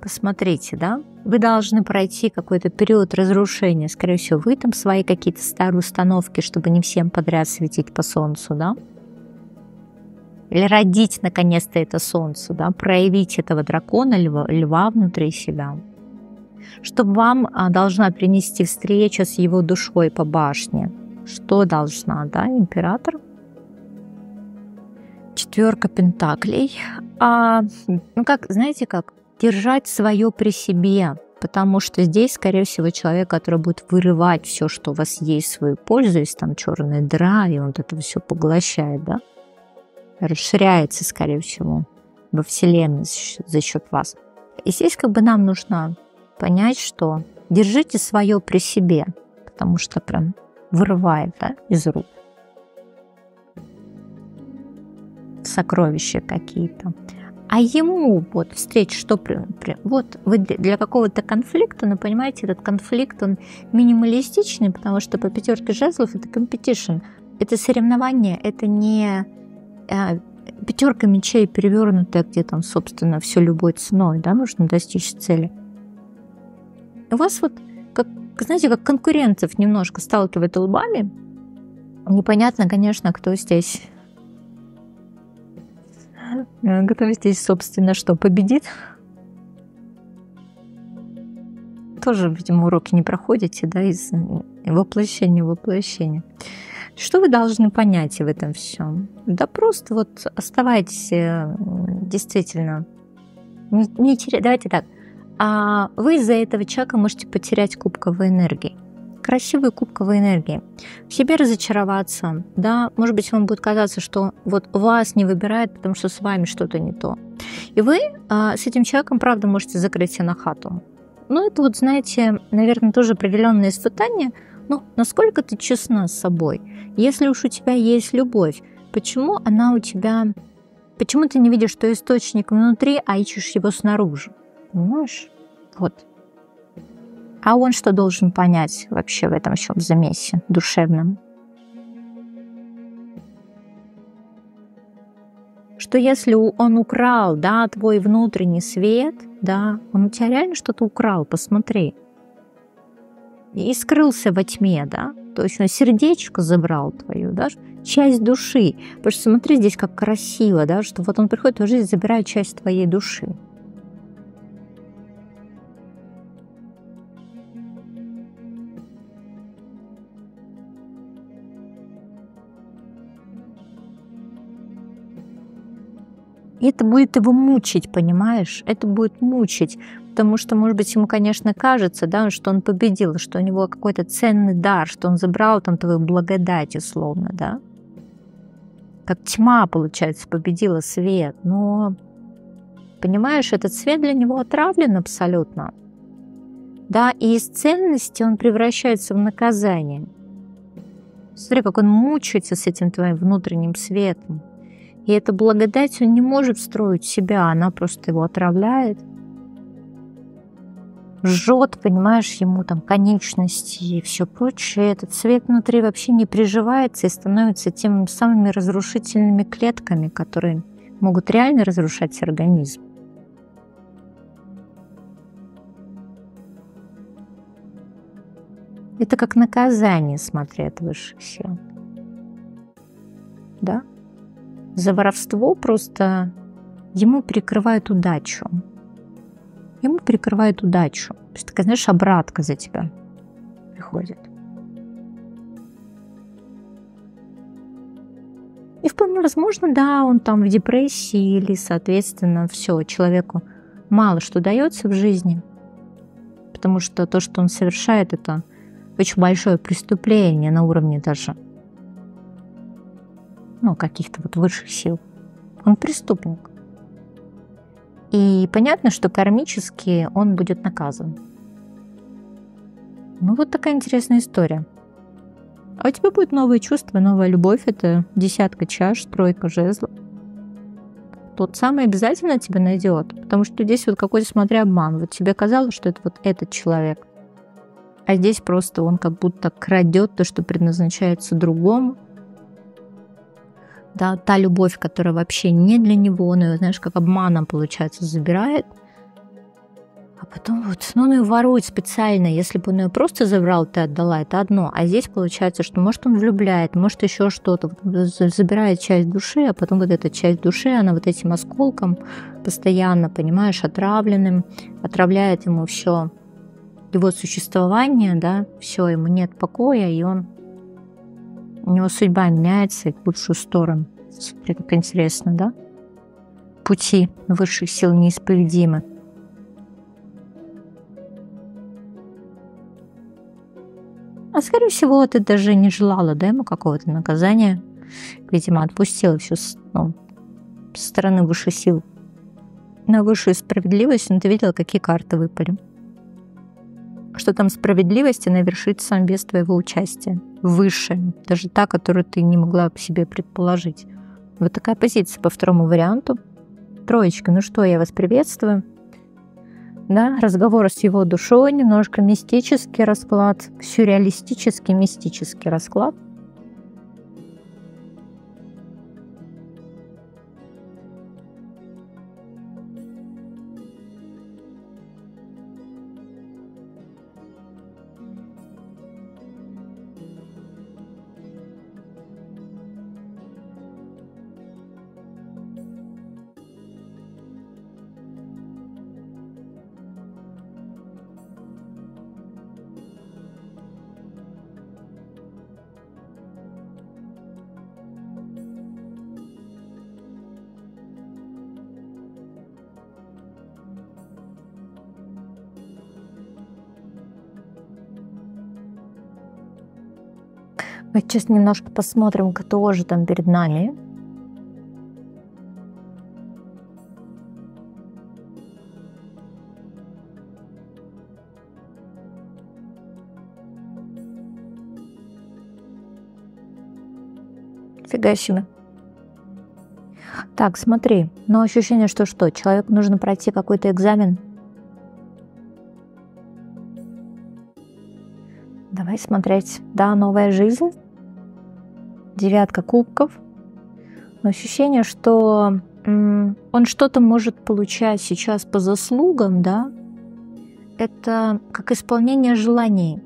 Посмотрите, да? Вы должны пройти какой-то период разрушения. Скорее всего, вы там свои какие-то старые установки, чтобы не всем подряд светить по солнцу, да? Или родить, наконец-то, это солнце, да? Проявить этого дракона, льва внутри себя. Чтобы вам должна принести встреча с его душой по башне. Что должна, да, император? Четверка пентаклей. Ну, как, знаете, как? Держать свое при себе, потому что здесь, скорее всего, человек, который будет вырывать все, что у вас есть, в свою пользу, если там черная дыра, и он это все поглощает, да, расширяется, скорее всего, во Вселенной за счет вас. И здесь как бы нам нужно понять, что держите свое при себе, потому что прям вырывает, да, из рук сокровища какие-то. А ему вот встреча, что вот вы для какого-то конфликта, но понимаете, этот конфликт, он минималистичный, потому что по пятерке жезлов это competition, это соревнование, это не пятерка мечей перевернутая, где там, собственно, все любой ценой, да, нужно достичь цели. У вас вот, как, знаете, как конкурентов немножко сталкивает лбами. Непонятно, конечно, кто здесь, собственно, что, победит. Тоже, видимо, уроки не проходите, да, из воплощения в воплощение. Что вы должны понять в этом всем? Да просто вот оставайтесь действительно, не теряйте, давайте так, вы из-за этого человека можете потерять кубковой энергии. Красивой кубковой энергии. В себе разочароваться, да, может быть, вам будет казаться, что вот вас не выбирают, потому что с вами что-то не то. И вы с этим человеком, правда, можете закрыть себя на хату. Ну, это вот, знаете, наверное, тоже определенное испытание. Ну, насколько ты честна с собой? Если уж у тебя есть любовь, почему она у тебя... Почему ты не видишь, что источник внутри, а ищешь его снаружи? Понимаешь? Вот. А он что должен понять вообще в этом всем замесе душевном? Что если он украл, да, твой внутренний свет, да, он у тебя реально что-то украл, посмотри. И скрылся во тьме, да, то есть он сердечко забрал твою, да, часть души. Потому что смотри здесь как красиво, да, что вот он приходит в твою жизнь, забирает часть твоей души. И это будет его мучить, понимаешь? Это будет мучить, потому что, может быть, ему, конечно, кажется, да, что он победил, что у него какой-то ценный дар, что он забрал там твою благодать, условно, да. Как тьма, получается, победила свет. Но, понимаешь, этот свет для него отравлен абсолютно. Да, и из ценности он превращается в наказание. Смотри, как он мучается с этим твоим внутренним светом. И эта благодать он не может встроить в себя, она просто его отравляет. Жжет, понимаешь, ему там конечности и все прочее. Этот свет внутри вообще не приживается и становится теми самыми разрушительными клетками, которые могут реально разрушать организм. Это как наказание, смотри, от высших сил. Да? За воровство просто ему перекрывают удачу. Ему перекрывают удачу. То есть такая, знаешь, обратка за тебя приходит. И вполне возможно, да, он там в депрессии или, соответственно, все, человеку мало что дается в жизни, потому что то, что он совершает, это очень большое преступление на уровне даже, ну, каких-то вот высших сил. Он преступник. И понятно, что кармически он будет наказан. Ну, вот такая интересная история. А у тебя будет новые чувства, новая любовь. Это 10 чаш, 3 жезлов. Тот самый обязательно тебя найдет. Потому что здесь вот какой-то, смотри, обман. Вот тебе казалось, что это вот этот человек. А здесь просто он как будто крадет то, что предназначается другому. Да, та любовь, которая вообще не для него, он ее, знаешь, как обманом, получается, забирает. А потом вот, ну, он ее ворует специально. Если бы он ее просто забрал, ты отдала, это одно. А здесь получается, что может он влюбляет, может еще что-то. Вот забирает часть души, а потом вот эта часть души, она вот этим осколком постоянно, понимаешь, отравленным, отравляет ему все его существование, да, все, ему нет покоя, и он, у него судьба меняется в лучшую сторону. Смотри, как интересно, да? Пути высших сил неисповедимы. А скорее всего, ты даже не желала, да, ему какого-то наказания. Видимо, отпустила все со стороны высших сил на высшую справедливость, но ты видела, какие карты выпали. Что там справедливость, она вершится без твоего участия. Высшая, даже та, которую ты не могла бы себе предположить. Вот такая позиция по второму варианту. 3. Ну что, я вас приветствую. Да, разговор с его душой, немножко мистический расклад, сюрреалистический, мистический расклад. Мы сейчас немножко посмотрим, кто же там перед нами. Фига себе. Так, смотри, но ощущение, что человеку нужно пройти какой-то экзамен. Давай смотреть. Да, новая жизнь. 9 кубков. Но ощущение, что он что-то может получать сейчас по заслугам, да? Это как исполнение желаний.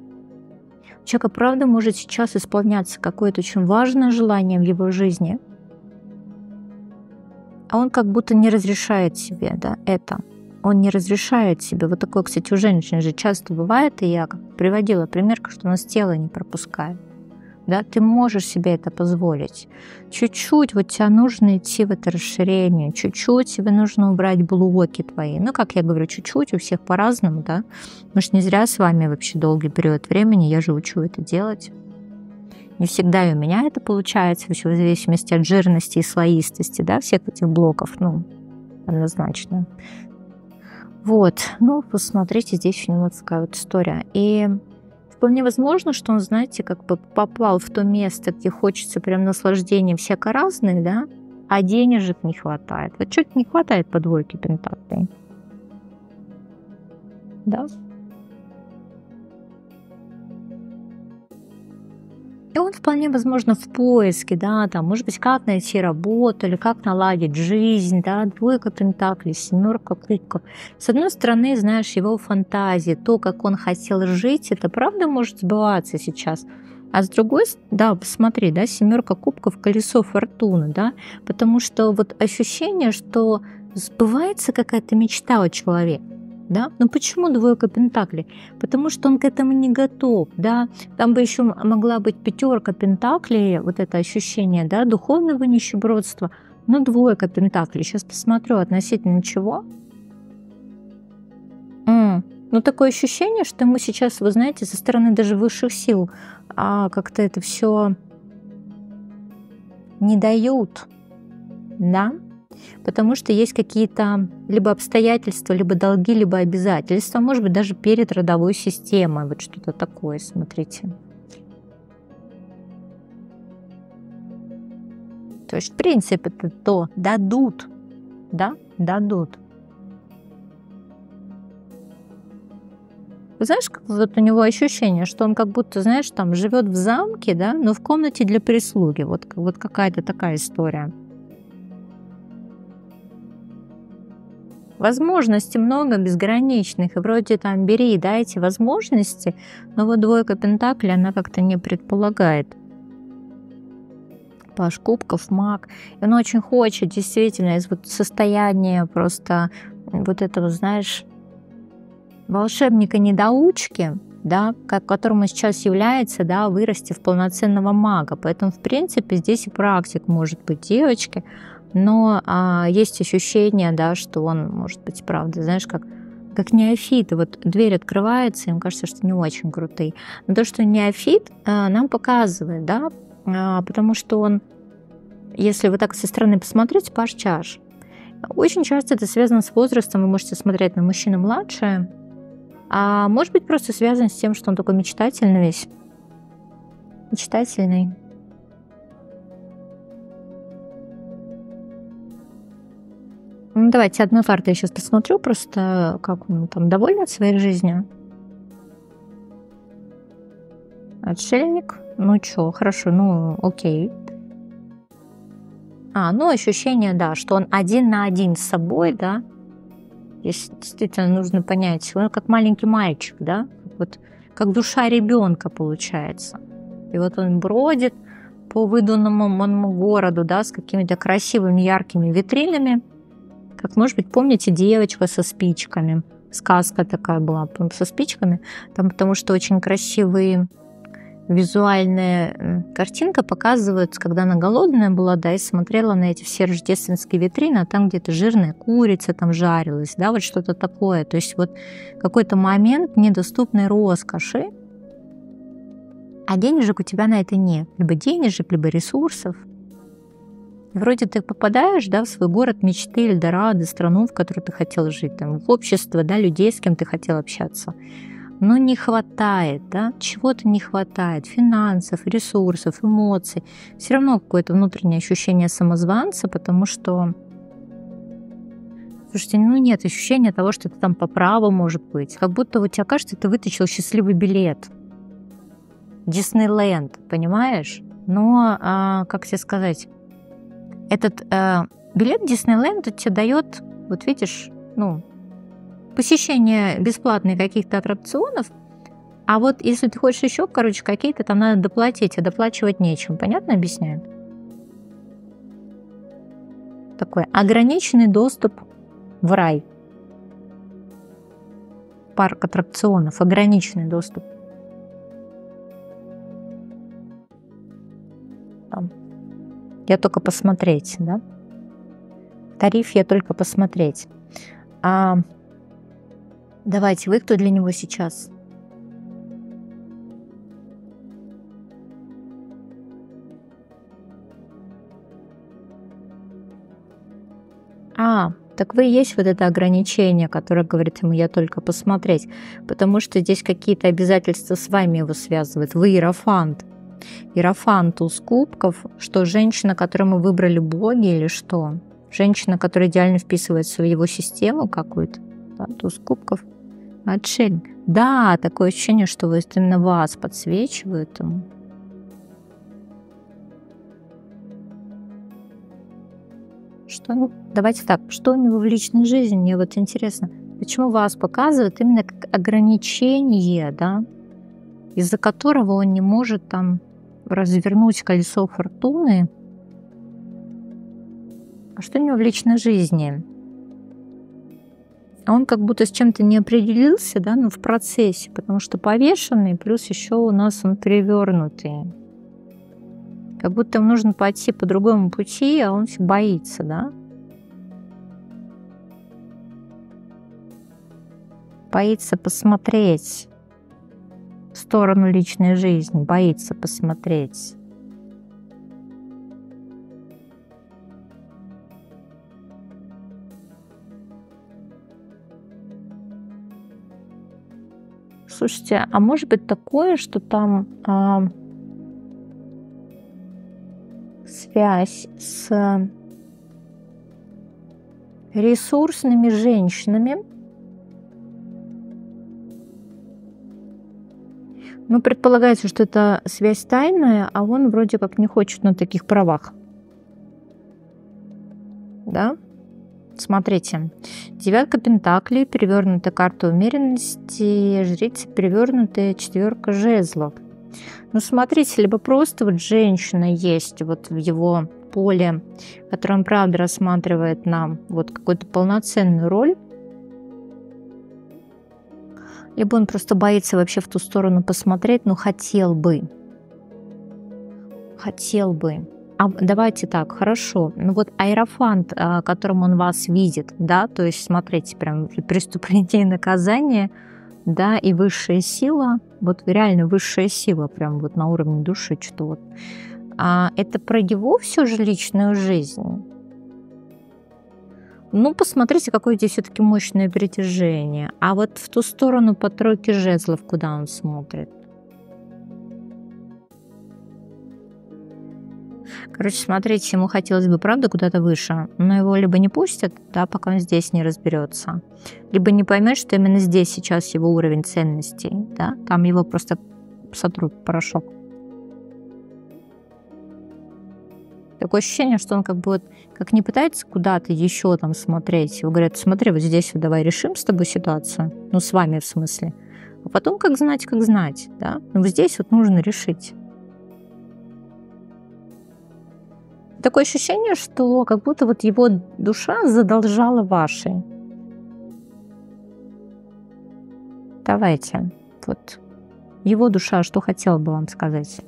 У человека, правда, может сейчас исполняться какое-то очень важное желание в его жизни, а он как будто не разрешает себе, да, это. Он не разрешает себе. Вот такое, кстати, у женщин же часто бывает, и я приводила пример, что у нас тело не пропускает. Да, ты можешь себе это позволить. Чуть-чуть вот тебе нужно идти в это расширение, чуть-чуть тебе нужно убрать блоки твои. Ну, как я говорю, чуть-чуть, у всех по-разному, да. Может, не зря с вами вообще долгий период времени, я же учу это делать. Не всегда и у меня это получается, вообще в зависимости от жирности и слоистости, да, всех этих блоков, ну, однозначно. Вот, ну, посмотрите, здесь у него такая вот история. И вполне возможно, что он, знаете, как бы попал в то место, где хочется прям наслаждения всяко разных, да, а денежек не хватает. Вот что-то не хватает по 2 пентаклей. Да. И он вполне возможно в поиске, да, там, может быть, как найти работу или как наладить жизнь, да, 2 пентаклей, 7 кубков. С одной стороны, знаешь, его фантазии, то, как он хотел жить, это правда может сбываться сейчас. А с другой, да, посмотри, да, 7 кубков, колесо фортуны, да, потому что вот ощущение, что сбывается какая-то мечта у человека. Да? Но почему 2 пентаклей? Потому что он к этому не готов, да. Там бы еще могла быть 5 пентаклей, вот это ощущение, да, духовного нищебродства, но 2 пентаклей. Сейчас посмотрю относительно чего. Ну, такое ощущение, что ему сейчас, вы знаете, со стороны даже высших сил как-то это все не дают, да. Потому что есть какие-то либо обстоятельства, либо долги, либо обязательства, может быть, даже перед родовой системой, вот что-то такое, смотрите. То есть, в принципе, это то дадут, да, дадут. Знаешь, как вот у него ощущение, что он как будто, знаешь, там живет в замке, да, но в комнате для прислуги, вот какая-то такая история. Возможностей много, безграничных, и вроде там бери, да, эти возможности, но вот 2 пентаклей она как-то не предполагает. Паж кубков, маг. И он очень хочет действительно из вот состояния просто вот этого, знаешь, волшебника-недоучки, да, которым он сейчас является, да, вырасти в полноценного мага. Поэтому, в принципе, здесь и практик может быть девочки, но есть ощущение, да, что он может быть, правда, знаешь, как неофит. Вот дверь открывается, им кажется, что не очень крутые. Но то, что неофит, нам показывает, да, потому что он, если вот так со стороны посмотреть, паж чаш. Очень часто это связано с возрастом, вы можете смотреть на мужчину младше, а может быть просто связано с тем, что он такой мечтательный весь. Мечтательный. Ну, давайте одну карту я сейчас посмотрю, просто как он там доволен своей жизнью. Отшельник. Ну чё, хорошо, ну окей. Ну ощущение, да, что он один на один с собой, да. Здесь действительно нужно понять, он как маленький мальчик, да, вот как душа ребенка получается. И вот он бродит по выдуманному городу, да, с какими-то красивыми яркими витринами. Как, может быть, помните, девочка со спичками? Сказка такая была со спичками. Там, потому что очень красивые визуальная картинка показывает, когда она голодная была, да, и смотрела на эти все рождественские витрины, а там где-то жирная курица там жарилась, да, вот что-то такое. То есть вот какой-то момент недоступной роскоши, а денежек у тебя на это нет. Либо денежек, либо ресурсов. Вроде ты попадаешь, да, в свой город мечты, Эльдорадо, страну, в которой ты хотел жить, там, в общество, да, людей, с кем ты хотел общаться. но не хватает, да, чего-то не хватает, финансов, ресурсов, эмоций. Все равно какое-то внутреннее ощущение самозванца, потому что, слушайте, ну нет ощущения того, что это там по праву может быть. Как будто у тебя кажется, ты вытащил счастливый билет. Диснейленд, понимаешь? Но, как тебе сказать, этот билет Диснейленда тебе дает, вот видишь, ну, посещение бесплатных каких-то аттракционов, а вот если ты хочешь еще, короче, какие-то там надо доплатить, а доплачивать нечем. Понятно объясняю? Такой ограниченный доступ в рай. Парк аттракционов, ограниченный доступ. Там. Я только посмотреть, да? Тариф я только посмотреть. Давайте, вы кто для него сейчас? Так вы и есть вот это ограничение, которое говорит ему «я только посмотреть», потому что здесь какие-то обязательства с вами его связывают. Вы иерофант. Иерофант туз кубков, что женщина, которую мы выбрали боги или что? Женщина, которая идеально вписывается в его систему какую-то. Да, туз кубков. Отшельник. Да, такое ощущение, что вот именно вас подсвечивают ему. Что, давайте так, что у него в личной жизни, мне вот интересно, почему вас показывают именно как ограничение, да, из-за которого он не может там развернуть колесо фортуны. А что у него в личной жизни? Он как будто с чем-то не определился, да, но в процессе, потому что повешенный, плюс еще у нас он перевернутый. Как будто ему нужно пойти по другому пути, а он все боится, да? Боится посмотреть в сторону личной жизни, боится посмотреть. Слушайте, а может быть такое, что там связь с ресурсными женщинами? Ну, предполагается, что это связь тайная, а он вроде как не хочет на таких правах. Да? Смотрите, девятка пентаклей, перевернутая карта умеренности, жрица, перевернутая четверка жезлов. Ну, смотрите, либо просто вот женщина есть вот в его поле, которое он, правда, рассматривает нам вот какую-то полноценную роль, либо он просто боится вообще в ту сторону посмотреть, но хотел бы. Хотел бы. Давайте так, хорошо. Ну вот аэрофант, которым он вас видит, да, то есть смотрите, прям преступление и наказание, да, и высшая сила, вот реально высшая сила, прям вот на уровне души, что вот. Это про его все же личную жизнь. Ну, посмотрите, какое здесь все-таки мощное притяжение. А вот в ту сторону по тройке жезлов, куда он смотрит. Короче, смотрите, ему хотелось бы, правда, куда-то выше, но его либо не пустят, да, пока он здесь не разберется, либо не поймет, что именно здесь сейчас его уровень ценностей, да, там его просто сотрут в порошок. Такое ощущение, что он как бы вот, как не пытается куда-то еще там смотреть, его говорят, смотри, вот здесь вот давай решим с тобой ситуацию, ну, с вами в смысле, а потом как знать, да, но вот здесь вот нужно решить. Такое ощущение, что как будто вот его душа задолжала вашей. Давайте, вот его душа что хотела бы вам сказать?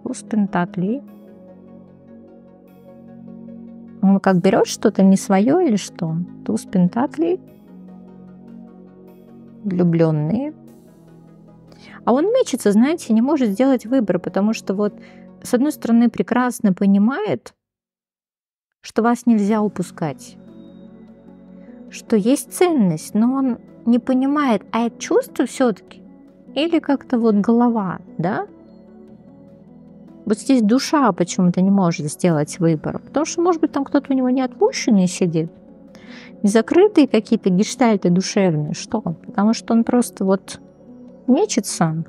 Туз пентаклей. Он как берет что-то не свое или что? Туз пентаклей. Влюбленные. А он мечется, знаете, не может сделать выбор, потому что вот с одной стороны прекрасно понимает, что вас нельзя упускать, что есть ценность, но он не понимает, а это чувство все-таки или как-то вот голова, да? Вот здесь душа почему-то не может сделать выбор, потому что, может быть, там кто-то у него не отпущенный сидит, не закрытые какие-то гештальты душевные, что? Потому что он просто вот мечется.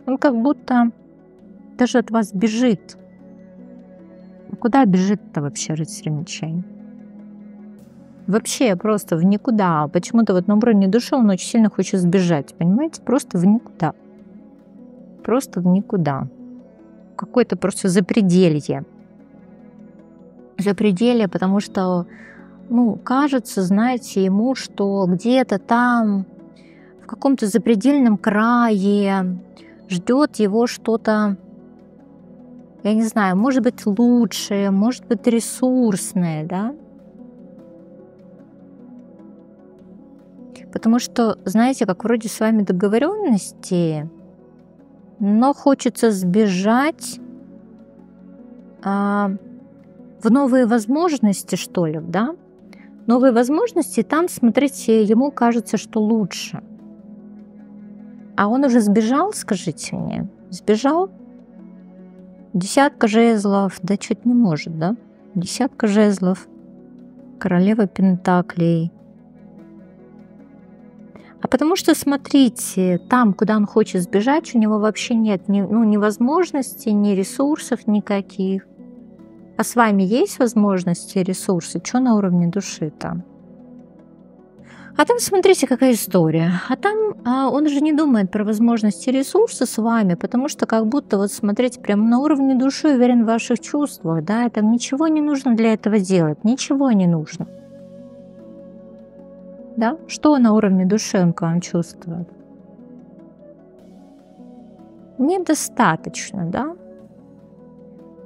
Он как будто даже от вас бежит. Куда бежит-то вообще рыцарь мечей? Вообще просто в никуда. Почему-то вот на уровне души он очень сильно хочет сбежать, понимаете? Просто в никуда. Просто в никуда. Какое-то просто запределье. Запределье, потому что, кажется, знаете, ему, что где-то там, в каком-то запредельном крае ждет его что-то, я не знаю, может быть лучшее, может быть ресурсное, да? Потому что, знаете, как вроде с вами договоренности, но хочется сбежать в новые возможности, что ли, да? Новые возможности, там, смотрите, ему кажется, что лучше. А он уже сбежал, скажите мне? Сбежал? Десятка жезлов, да что-то не может, да? Десятка жезлов, королева пентаклей. А потому что, смотрите, там, куда он хочет сбежать, у него вообще нет ни возможностей, ни ресурсов никаких. А с вами есть возможности и ресурсы? Что на уровне души-то? А там, смотрите, какая история. А там он же не думает про возможности и ресурсы с вами, потому что как будто, вот смотрите, прямо на уровне души уверен в ваших чувствах, да, и там ничего не нужно для этого делать, ничего не нужно. Да? Что на уровне души он к вам чувствует? Недостаточно, да?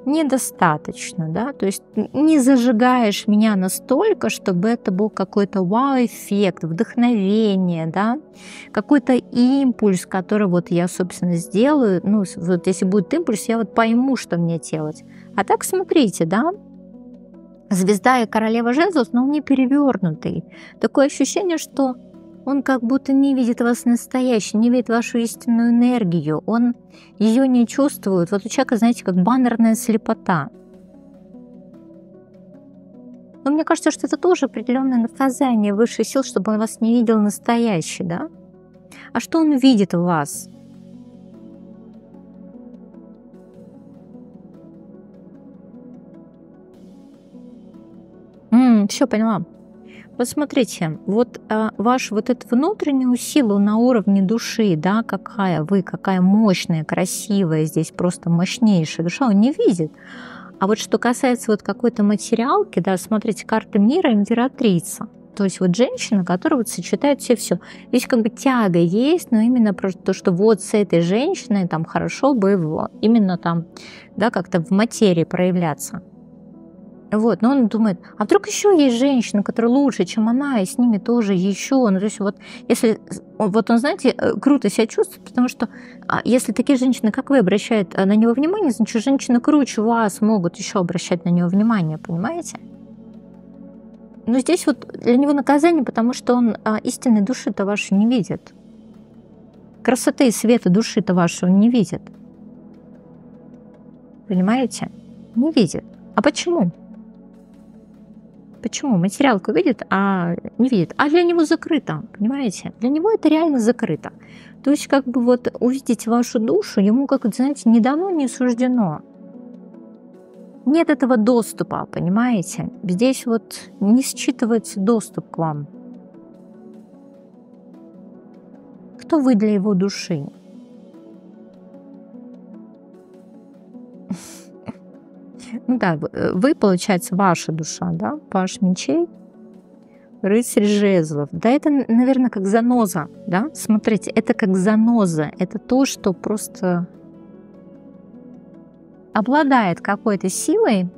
Недостаточно, да? То есть не зажигаешь меня настолько, чтобы это был какой-то вау-эффект, вдохновение, да? Какой-то импульс, который вот я, собственно, сделаю. Вот если будет импульс, я вот пойму, что мне делать. А так смотрите, да? Звезда и королева жезлов, но он не перевернутый. Такое ощущение, что он как будто не видит вас настоящий, не видит вашу истинную энергию. Он ее не чувствует. Вот у человека, знаете, как баннерная слепота. Но мне кажется, что это тоже определенное наказание высших сил, чтобы он вас не видел настоящий, да? А что он видит в вас? Все поняла. Вот смотрите, вот ваш вот эту внутреннюю силу на уровне души, да, какая мощная, красивая, здесь просто мощнейшая душа, он не видит. А вот что касается вот какой-то материалки, да, смотрите, карта мира, императрица. То есть вот женщина, которая вот сочетает все. Здесь как бы тяга есть, но именно просто то, что вот с этой женщиной там хорошо бы именно там, да, как-то в материи проявляться. Вот, но он думает, а вдруг еще есть женщина, которая лучше, чем она, и с ними тоже еще. То есть вот если, вот он, знаете, круто себя чувствует, потому что если такие женщины, как вы, обращают на него внимание, значит, женщины круче вас могут еще обращать на него внимание, понимаете? Но здесь вот для него наказание, потому что он истинной души-то вашей не видит. Красоты и света души-то вашей он не видит. Понимаете? Не видит. А почему? Почему? Материалку видит, а не видит. А для него закрыто, понимаете? Для него это реально закрыто. То есть как бы вот увидеть вашу душу ему, как, знаете, не дано, не суждено. Нет этого доступа, понимаете? Здесь вот не считывается доступ к вам. Кто вы для его души? Ну да, вы, получается, ваша душа, да, паш мечей, рыцарь жезлов. Да, это, наверное, как заноза, да, смотрите, это как заноза, это то, что просто обладает какой-то силой.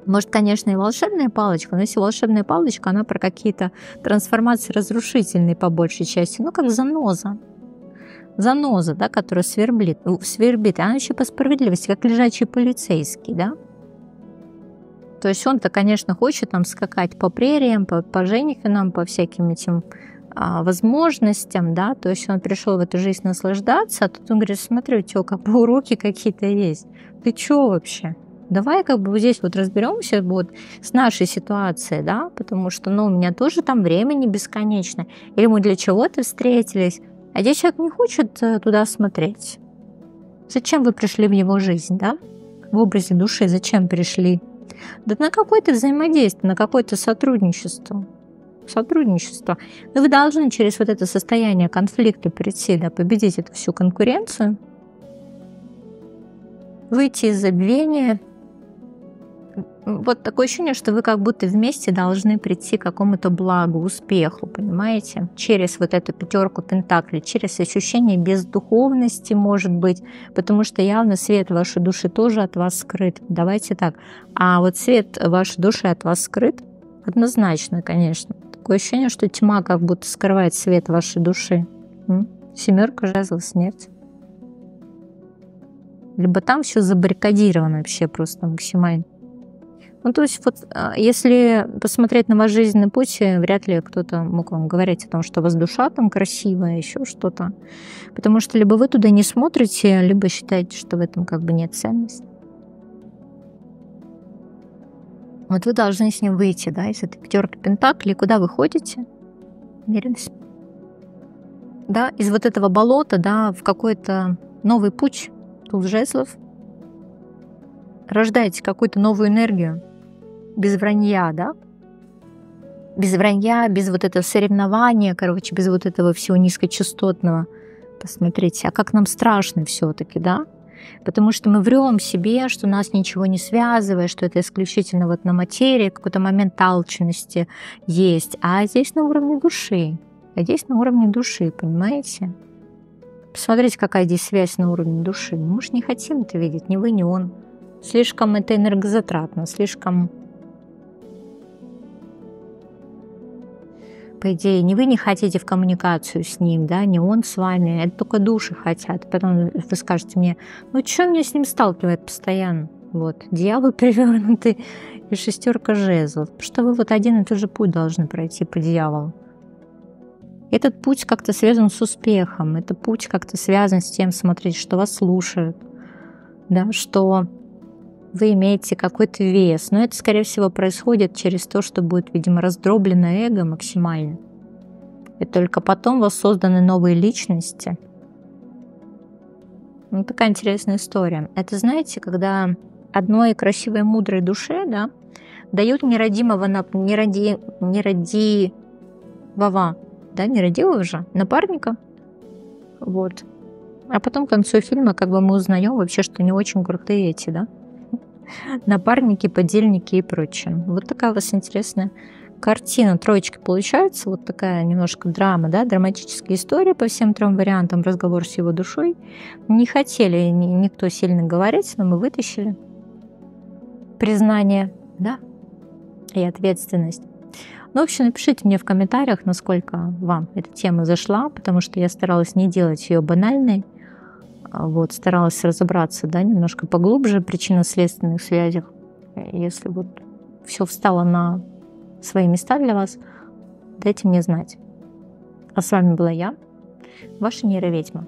Может, конечно, и волшебная палочка, но если волшебная палочка, она про какие-то трансформации разрушительные по большей части, как заноза. Заноза, да, которая свербит, она еще по справедливости, как лежачий полицейский, да. То есть он-то, конечно, хочет там скакать по прериям, по женихинам, по всяким этим возможностям, да, то есть он пришел в эту жизнь наслаждаться, а тут он говорит: смотри, у тебя как бы уроки какие-то есть. Ты чё вообще? Давай как бы вот здесь вот разберемся вот с нашей ситуацией, да, потому что, ну, у меня тоже там времени бесконечно. Или мы для чего-то встретились, а здесь человек не хочет туда смотреть. Зачем вы пришли в его жизнь, да? В образе души зачем пришли? Да на какое-то взаимодействие, на какое-то сотрудничество. Но вы должны через вот это состояние конфликта прийти, да, победить эту всю конкуренцию, выйти из забвения. Вот такое ощущение, что вы как будто вместе должны прийти к какому-то благу, успеху, понимаете? Через вот эту пятерку пентаклей, через ощущение бездуховности, может быть, потому что явно свет вашей души тоже от вас скрыт. Давайте так. А вот свет вашей души от вас скрыт? Однозначно, конечно. Такое ощущение, что тьма как будто скрывает свет вашей души. Семерка жезлов, смерть. Либо там все забаррикадировано вообще просто максимально. Ну, то есть вот если посмотреть на ваш жизненный путь, вряд ли кто-то мог вам говорить о том, что у вас душа там красивая, еще что-то. Потому что либо вы туда не смотрите, либо считаете, что в этом как бы нет ценности. Вот вы должны с ним выйти, да, из этой пятерки пентаклей. Куда вы ходите? Да, из вот этого болота, да, в какой-то новый путь, туз жезлов. Рождаете какую-то новую энергию. Без вранья, да? Без вранья, без вот этого соревнования, короче, без вот этого всего низкочастотного. Посмотрите, а как нам страшно все-таки, да? Потому что мы врем себе, что нас ничего не связывает, что это исключительно вот на материи, какой-то момент алчности есть. А здесь на уровне души. Понимаете? Посмотрите, какая здесь связь на уровне души. Мы же не хотим это видеть, ни вы, ни он. Слишком это энергозатратно, слишком... По идее, ни вы не хотите в коммуникацию с ним, да, не он с вами, это только души хотят. Потом вы скажете мне: ну что меня с ним сталкивает постоянно? Вот, дьявол перевернутый и шестерка жезлов. Потому что вы вот один и тот же путь должны пройти по дьяволу. Этот путь как-то связан с успехом, это путь как-то связан с тем, смотрите, что вас слушают, да, что вы имеете какой-то вес. Но это, скорее всего, происходит через то, что будет, видимо, раздроблено эго максимально. И только потом воссозданы новые личности. Ну, такая интересная история. Это, знаете, когда одной красивой, мудрой душе, да, дают нерадивого, нерадивого же напарника. Вот. А потом к концу фильма как бы мы узнаем вообще, что не очень крутые эти, да, напарники, подельники и прочее. Вот такая у вас интересная картина. Троечки получается. Вот такая немножко драма, да, драматическая история по всем трем вариантам. Разговор с его душой. Не хотели никто сильно говорить, но мы вытащили признание, да, и ответственность. Ну, в общем, напишите мне в комментариях, насколько вам эта тема зашла, потому что я старалась не делать ее банальной. Вот, старалась разобраться, да, немножко поглубже в причинно-следственных связях. Если вот все встало на свои места для вас, дайте мне знать. А с вами была я, ваша нейроведьма.